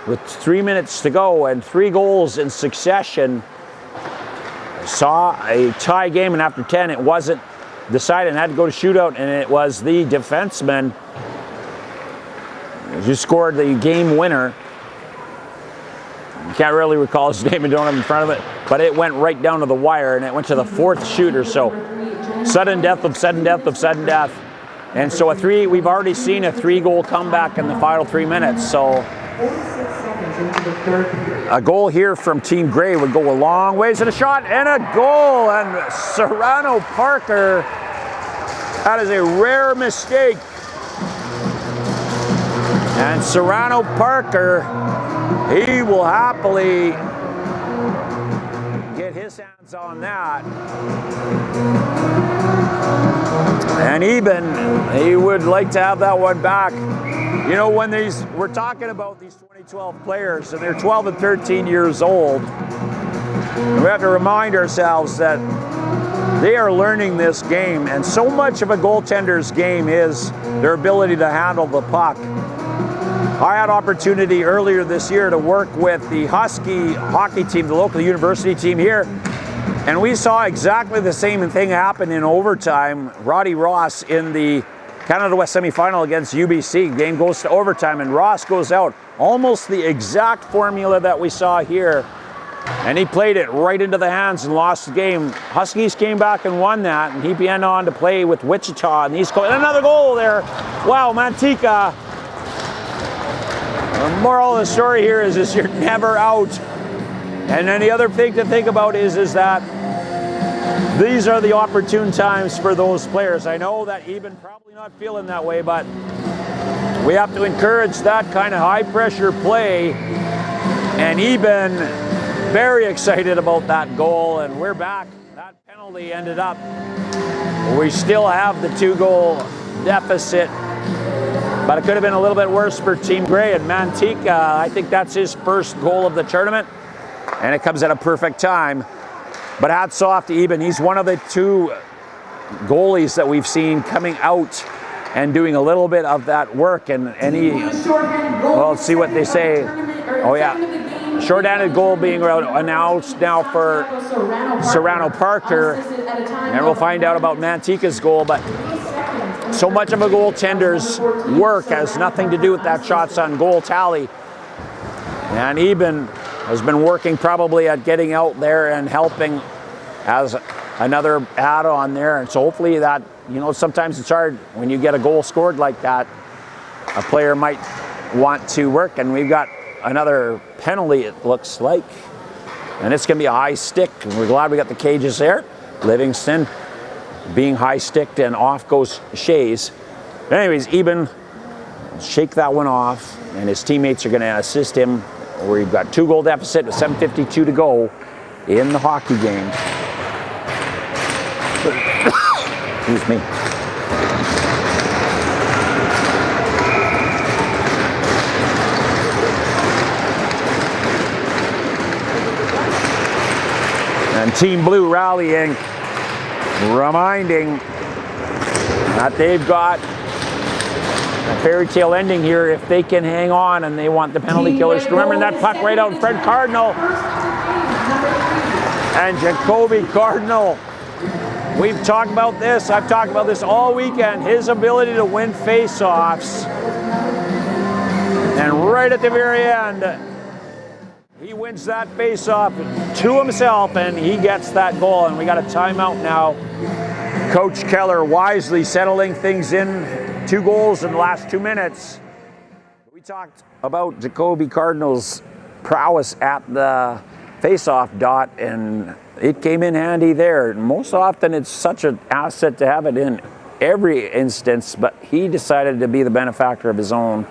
with 3 minutes to go, and 3 goals in succession. Saw a tie game, and after 10 it wasn't decided and had to go to shootout, and it was the defenseman who scored the game winner. Can't really recall his name and don't have it in front of it, but it went right down to the wire, and it went to the 4th shooter. So sudden death of sudden death of sudden death. And so we've already seen a 3-goal comeback in the final 3 minutes. So a goal here from Team Gray would go a long ways, and a shot and a goal. And Serrano Parker, that is a rare mistake. And Serrano Parker, he will happily get his hands on that. And Eben, he would like to have that one back. You know, when we're talking about these 2012 players, and they're 12 and 13 years old, we have to remind ourselves that they are learning this game, and so much of a goaltender's game is their ability to handle the puck. I had opportunity earlier this year to work with the Husky hockey team, the local university team here, and we saw exactly the same thing happen in overtime. Roddy Ross in the Canada West semifinal against UBC. Game goes to overtime, and Ross goes out. Almost the exact formula that we saw here, and he played it right into the hands and lost the game. Huskies came back and won that, and he went on to play with Wichita, and he's scored another goal there. Wow, Mantika. The moral of the story here is you're never out. And then the other thing to think about is that these are the opportune times for those players. I know that Eben probably not feeling that way, but we have to encourage that kind of high pressure play. And Eben very excited about that goal, and we're back. That penalty ended up. We still have the 2-goal deficit, but it could have been a little bit worse for Team Gray. And Mantika, I think that's his first goal of the tournament, and it comes at a perfect time. But hats off to Eben. He's one of the 2 goalies that we've seen coming out and doing a little bit of that work. And he, well, let's see what they say. Oh yeah, short-handed goal being announced now for Serrano Parker, and we'll find out about Mantika's goal. But so much of a goaltender's work has nothing to do with that shots on goal tally. And Eben has been working probably at getting out there and helping as another add-on there. And so hopefully that, you know, sometimes it's hard when you get a goal scored like that. A player might want to work, and we've got another penalty, it looks like. And it's going to be a high stick, and we're glad we got the cages there. Livingston being high-sticked, and off goes Shays. But anyways, Eben shake that one off, and his teammates are going to assist him. We've got 2-goal deficit with 7:52 to go in the hockey game. Excuse me. And Team Blue rallying, reminding that they've got a fairy tale ending here if they can hang on, and they want the penalty killers to remember that puck right out in front. Cardinal and Jacoby Cardinal. We've talked about this. I've talked about this all weekend. His ability to win face-offs. And right at the very end, he wins that face-off to himself, and he gets that goal. And we got a timeout now. Coach Keller wisely settling things in. 2 goals in the last 2 minutes. We talked about Jacoby Cardinal's prowess at the face-off dot, and it came in handy there. Most often it's such an asset to have it in every instance, but he decided to be the benefactor of his own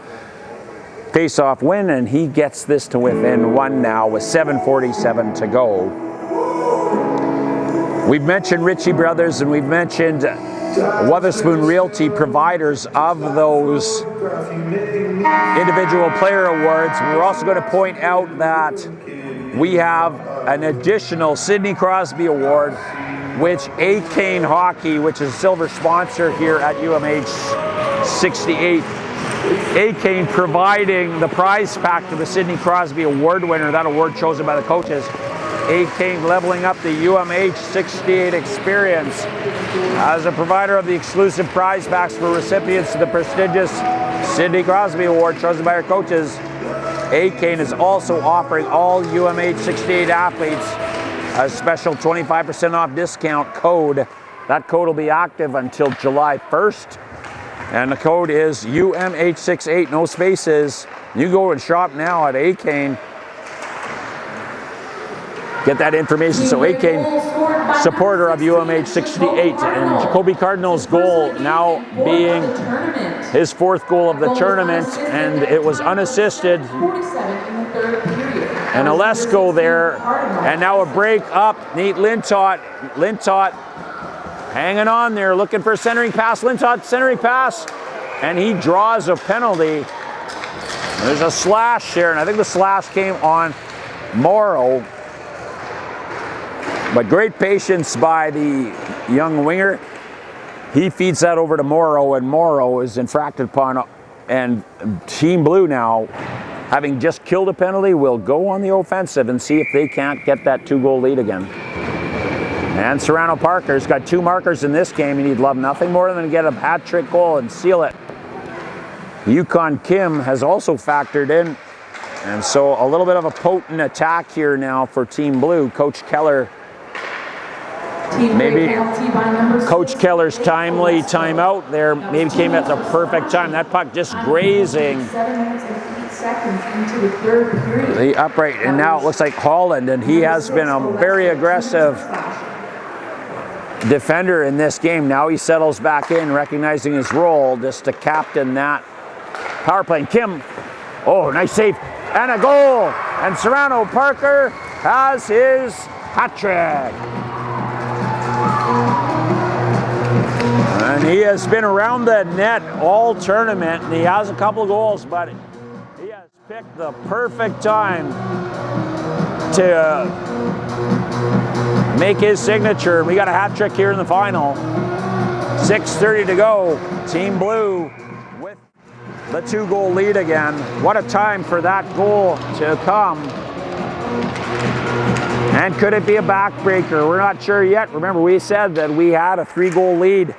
face-off win, and he gets this to within 1 now with 7:47 to go. We've mentioned Ritchie Brothers, and we've mentioned Weatherspoon Realty, providers of those individual player awards. We're also going to point out that we have an additional Sidney Crosby Award, which A-Cane Hockey, which is a silver sponsor here at UMH-68, A-Cane providing the prize pack to the Sidney Crosby Award winner, that award chosen by the coaches. A-Cane leveling up the UMH-68 experience as a provider of the exclusive prize packs for recipients of the prestigious Sidney Crosby Award chosen by our coaches. A-Cane is also offering all UMH-68 athletes a special 25% off discount code. That code will be active until July 1st. And the code is UMH68, no spaces. You go and shop now at A-Cane. Get that information. So A-Cane, supporter of UMH68. And Jacoby Cardinal's goal now being his 4th goal of the tournament, and it was unassisted. And a Lesko there, and now a break up. Nate Lintott hanging on there, looking for a centering pass. Lintott centering pass, and he draws a penalty. There's a slash here, and I think the slash came on Morrow. But great patience by the young winger. He feeds that over to Morrow, and Morrow is infracted upon. And Team Blue now, having just killed a penalty, will go on the offensive and see if they can't get that 2-goal lead again. And Serrano Parker's got 2 markers in this game, and he'd love nothing more than to get a hat-trick goal and seal it. Yukon Kim has also factored in, and so a little bit of a potent attack here now for Team Blue. Coach Keller, maybe Coach Keller's timely timeout there maybe came at the perfect time. That puck just grazing the upright, and now it looks like Holland, and he has been a very aggressive defender in this game. Now he settles back in, recognizing his role just to captain that power play. And Kim, oh, nice save, and a goal, and Serrano Parker has his hat trick. And he has been around the net all tournament, and he has a couple of goals, but he has picked the perfect time to make his signature. We got a hat trick here in the final. 6:30 to go. Team Blue with the 2-goal lead again. What a time for that goal to come. And could it be a backbreaker? We're not sure yet. Remember, we said that we had a 3-goal lead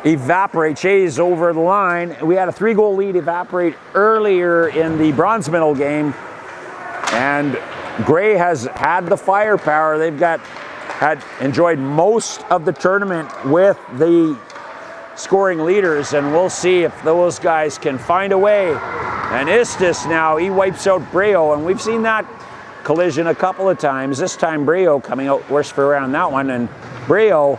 evaporate. Shays over the line. We had a 3-goal lead evaporate earlier in the bronze medal game. And Gray has had the firepower. They've had enjoyed most of the tournament with the scoring leaders, and we'll see if those guys can find a way. And Istis now, he wipes out Breo, and we've seen that collision a couple of times. This time Breo coming out worse for around that one, and Breo,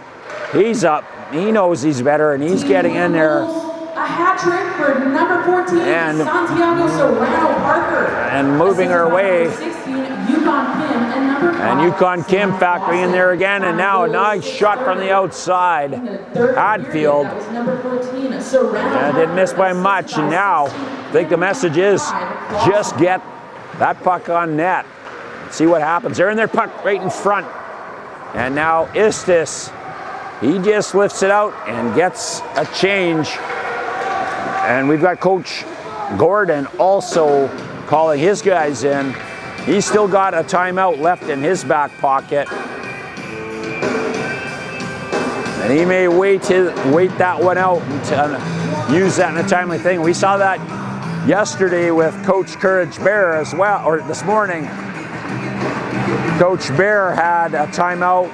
he's up. He knows he's better, and he's getting in there. A hat trick for number 14, and Santiago Serrano Parker. And moving her way. 16, Yukon Kim, and number 5, and Yukon Kim factoring in there again, and now a nice shot from the outside. Hadfield. Didn't miss by much, and now I think the message is just get that puck on net. See what happens. They're in their puck right in front. And now Istis, he just lifts it out and gets a change. And we've got Coach Gordon also calling his guys in. He's still got a timeout left in his back pocket. And he may wait that one out and use that in a timely thing. We saw that yesterday with Coach Courage Bear as well, or this morning. Coach Bear had a timeout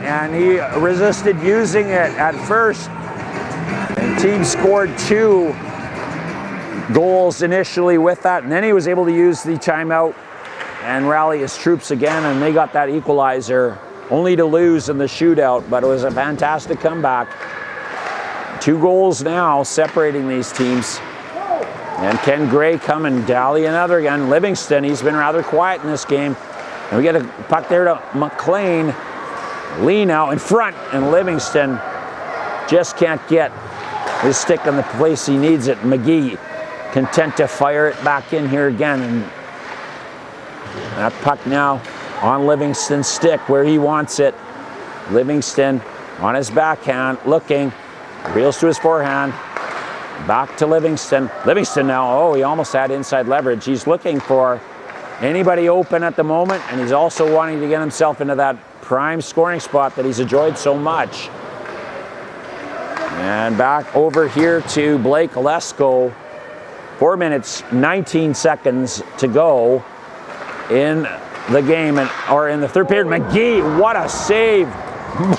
and he resisted using it at first. And team scored 2 goals initially with that, and then he was able to use the timeout and rally his troops again, and they got that equalizer, only to lose in the shootout, but it was a fantastic comeback. 2 goals now separating these teams. And Ken Gray come and dally another again. Livingston, he's been rather quiet in this game. And we get a puck there to McLean. Lee now in front, and Livingston just can't get his stick in the place he needs it. McGee content to fire it back in here again. And that puck now on Livingston's stick where he wants it. Livingston on his backhand, looking, reels to his forehand. Back to Livingston. Livingston now, oh, he almost had inside leverage. He's looking for anybody open at the moment, and he's also wanting to get himself into that prime scoring spot that he's enjoyed so much. And back over here to Blake Lesko. 4 minutes, 19 seconds to go in the game, or in the third period. McGee, what a save.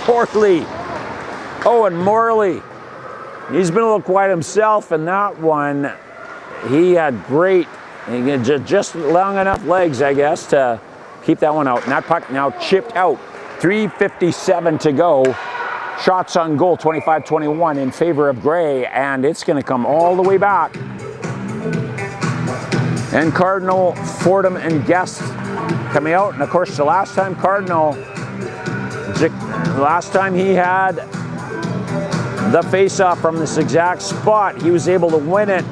Morley. Oh, and Morley. He's been a little quiet himself in that one. He had great, just long enough legs, I guess, to keep that one out. And that puck now chipped out. 3:57 to go. Shots on goal, 25-21 in favor of Gray, and it's going to come all the way back. And Cardinal, Fordham, and Guest coming out. And of course, the last time he had the face-off from this exact spot, he was able to win it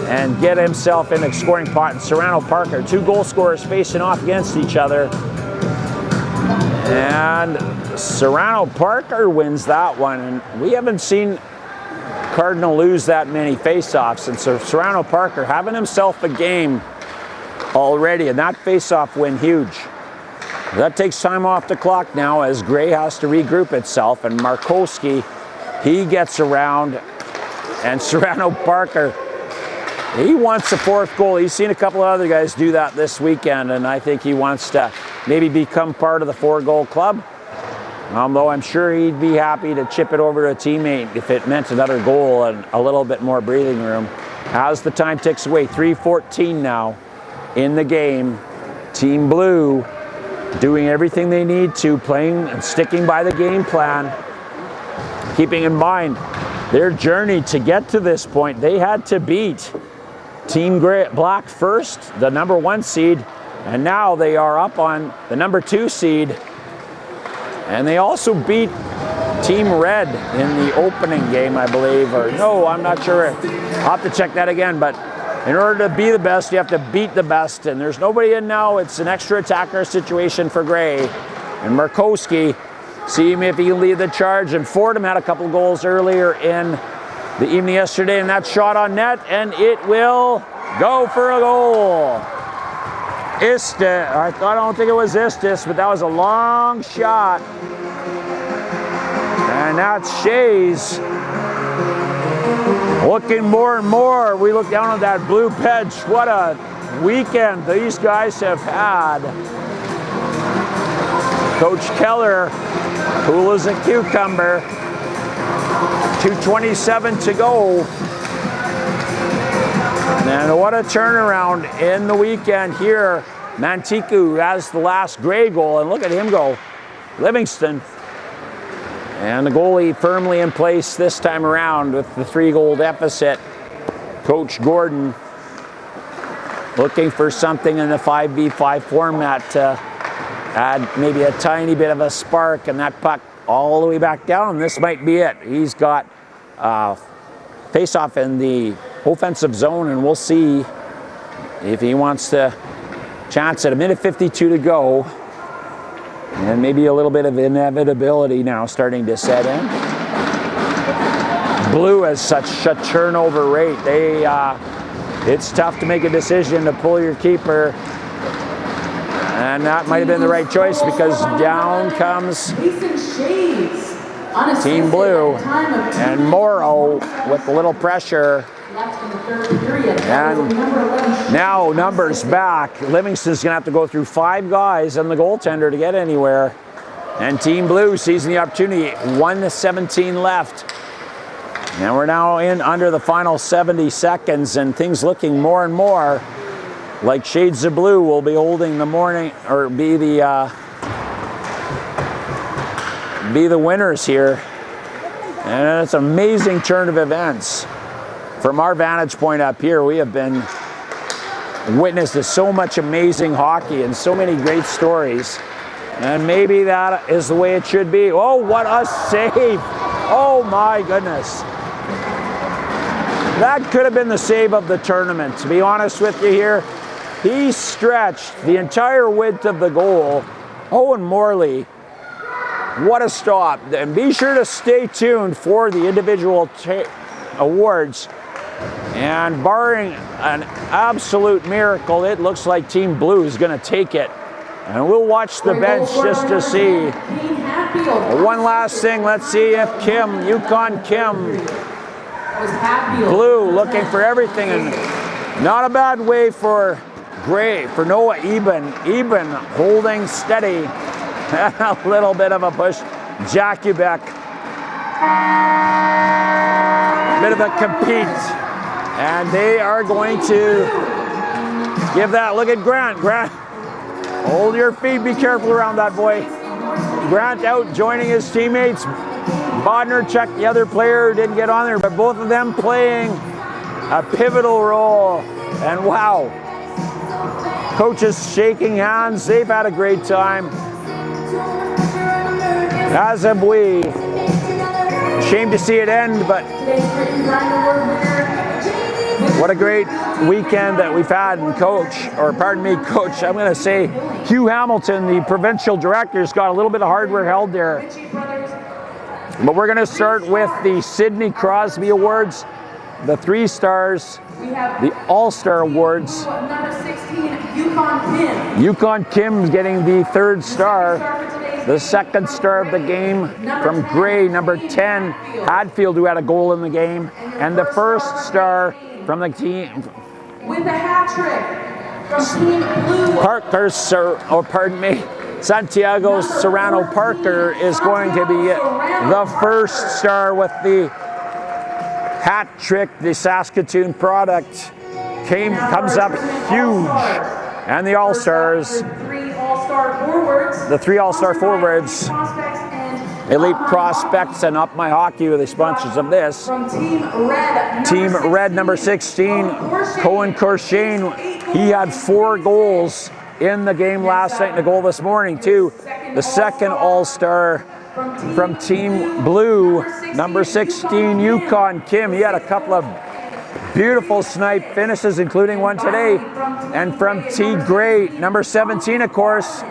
and get himself in a scoring pot. And Serrano Parker, 2 goal scorers facing off against each other. And Serrano Parker wins that one. And we haven't seen Cardinal lose that many face-offs. And so Serrano Parker having himself a game already. And that face-off win huge. That takes time off the clock now as Gray has to regroup itself. And Markowski, he gets around. And Serrano Parker, he wants the 4th goal. He's seen a couple of other guys do that this weekend, and I think he wants to maybe become part of the 4-goal club. Though I'm sure he'd be happy to chip it over to a teammate if it meant another goal and a little bit more breathing room. As the time ticks away, 3:14 now in the game. Team Blue doing everything they need to, playing and sticking by the game plan. Keeping in mind their journey to get to this point, they had to beat Team Black first, the number 1 seed, and now they are up on the number 2 seed. And they also beat Team Red in the opening game, I believe, or no, I'm not sure. I'll have to check that again, but in order to be the best, you have to beat the best, and there's nobody in now. It's an extra attacker situation for Gray. And Markowski, see if he can lead the charge. And Fordham had a couple goals earlier in the evening yesterday, and that shot on net, and it will go for a goal. I don't think it was Istis, but that was a long shot. And that's Shays. Looking more and more, we look down on that blue pitch. What a weekend these guys have had. Coach Keller, cool as a cucumber. 2:27 to go. And what a turnaround in the weekend here. Mantiku has the last Gray goal, and look at him go. Livingston. And the goalie firmly in place this time around with the 3-goal deficit. Coach Gordon looking for something in the 5v5 format to add maybe a tiny bit of a spark, and that puck all the way back down. This might be it. He's got face-off in the offensive zone, and we'll see if he wants to chance it. 1:52 to go And maybe a little bit of inevitability now starting to set in. Blue has such a turnover rate. It's tough to make a decision to pull your keeper. And that might have been the right choice because down comes Team Blue. And Morrow with a little pressure. And now numbers back. Livingston's going to have to go through 5 guys and the goaltender to get anywhere. And Team Blue seizing the opportunity. 1:17 left. And we're now in under the final 70 seconds and things looking more and more like Shades of Blue will be holding the morning, or be the winners here. And it's an amazing turn of events. From our vantage point up here, we have been witness to so much amazing hockey and so many great stories. And maybe that is the way it should be. Oh, what a save! Oh my goodness. That could have been the save of the tournament. To be honest with you here, he stretched the entire width of the goal. Owen Morley, what a stop. And be sure to stay tuned for the individual awards. And barring an absolute miracle, it looks like Team Blue is going to take it. And we'll watch the bench just to see. One last thing, let's see if Yukon Kim, Blue looking for everything, and not a bad way for Noah Eben holding steady. A little bit of a push. Jakubek, bit of a compete, and they are going to give that. Look at Grant. Hold your feet, be careful around that boy. Grant out joining his teammates. Bodnerchuk, the other player, didn't get on there, but both of them playing a pivotal role. And wow, coaches shaking hands. They've had a great time. As have we. Shame to see it end, but what a great weekend that we've had. And Coach, I'm going to say Hugh Hamilton, the provincial director, has got a little bit of hardware held there. But we're going to start with the Sidney Crosby Awards, the 3 stars, the All-Star Awards. Number 16, Yukon Kim. Yukon Kim's getting the 3rd star. The 2nd star of the game from Gray, number 10, Hadfield, who had a goal in the game. And the 1st star from the team. With a hat trick from Team Blue. Santiago Serrano Parker is going to be the 1st star with the hat trick. The Saskatoon product comes up huge. And the All-Stars, the 3 All-Star forwards, Elite Prospects and Up My Hockey were the sponsors of this. From Team Red, number 16, Cohen Corshane. He had 4 goals in the game last night and a goal this morning too. The 2nd All-Star from Team Blue, number 16, Yukon Kim. He had a couple of beautiful snipe finishes, including one today. And from T Gray, number 17, of course,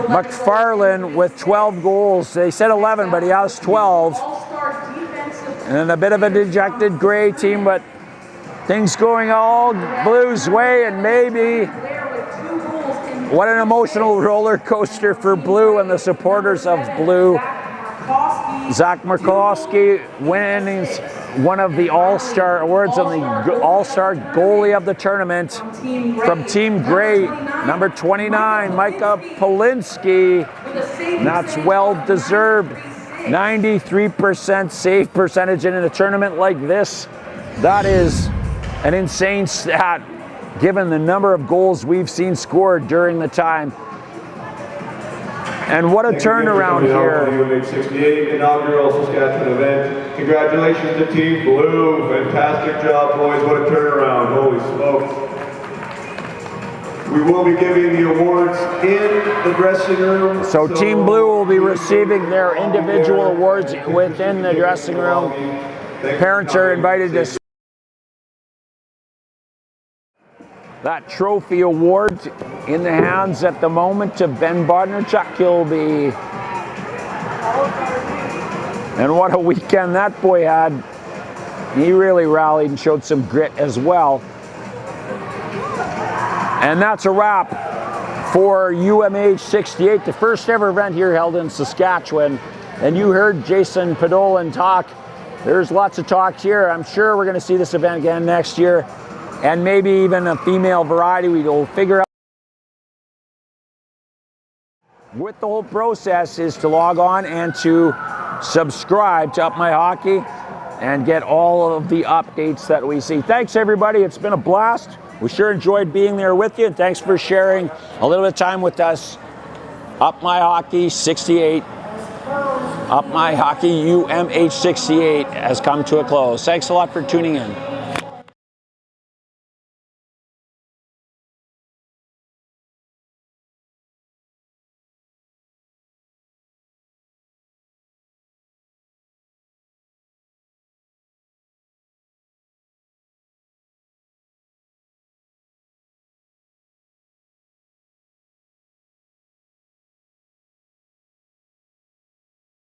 McFarlane with 12 goals. They said 11, but he has 12. And a bit of a dejected Gray team, but things going all Blues' way, and maybe what an emotional roller coaster for Blue and the supporters of Blue. Zach Markowski winning one of the All-Star Awards and the All-Star Goalie of the tournament from Team Gray, number 29, Micah Polinsky. That's well-deserved. 93% save percentage in a tournament like this. That is an insane stat, given the number of goals we've seen scored during the time. And what a turnaround here. UMH-68 inaugural Saskatchewan event. Congratulations to Team Blue. Fantastic job, boys. What a turnaround. Holy smokes. We will be giving the awards in the dressing room. So Team Blue will be receiving their individual awards within the dressing room. Parents are invited to That trophy award in the hands at the moment of Ben Bodnerchuk Kilby. And what a weekend that boy had. He really rallied and showed some grit as well. And that's a wrap for UMH-68, the first ever event here held in Saskatchewan. And you heard Jason Podolin talk. There's lots of talks here. I'm sure we're going to see this event again next year. And maybe even a female variety. We will figure out. With the whole process is to log on and to subscribe to Up My Hockey and get all of the updates that we see. Thanks everybody, it's been a blast. We sure enjoyed being there with you, and thanks for sharing a little bit of time with us. Up My Hockey 68, Up My Hockey UMH 68 has come to a close. Thanks a lot for tuning in.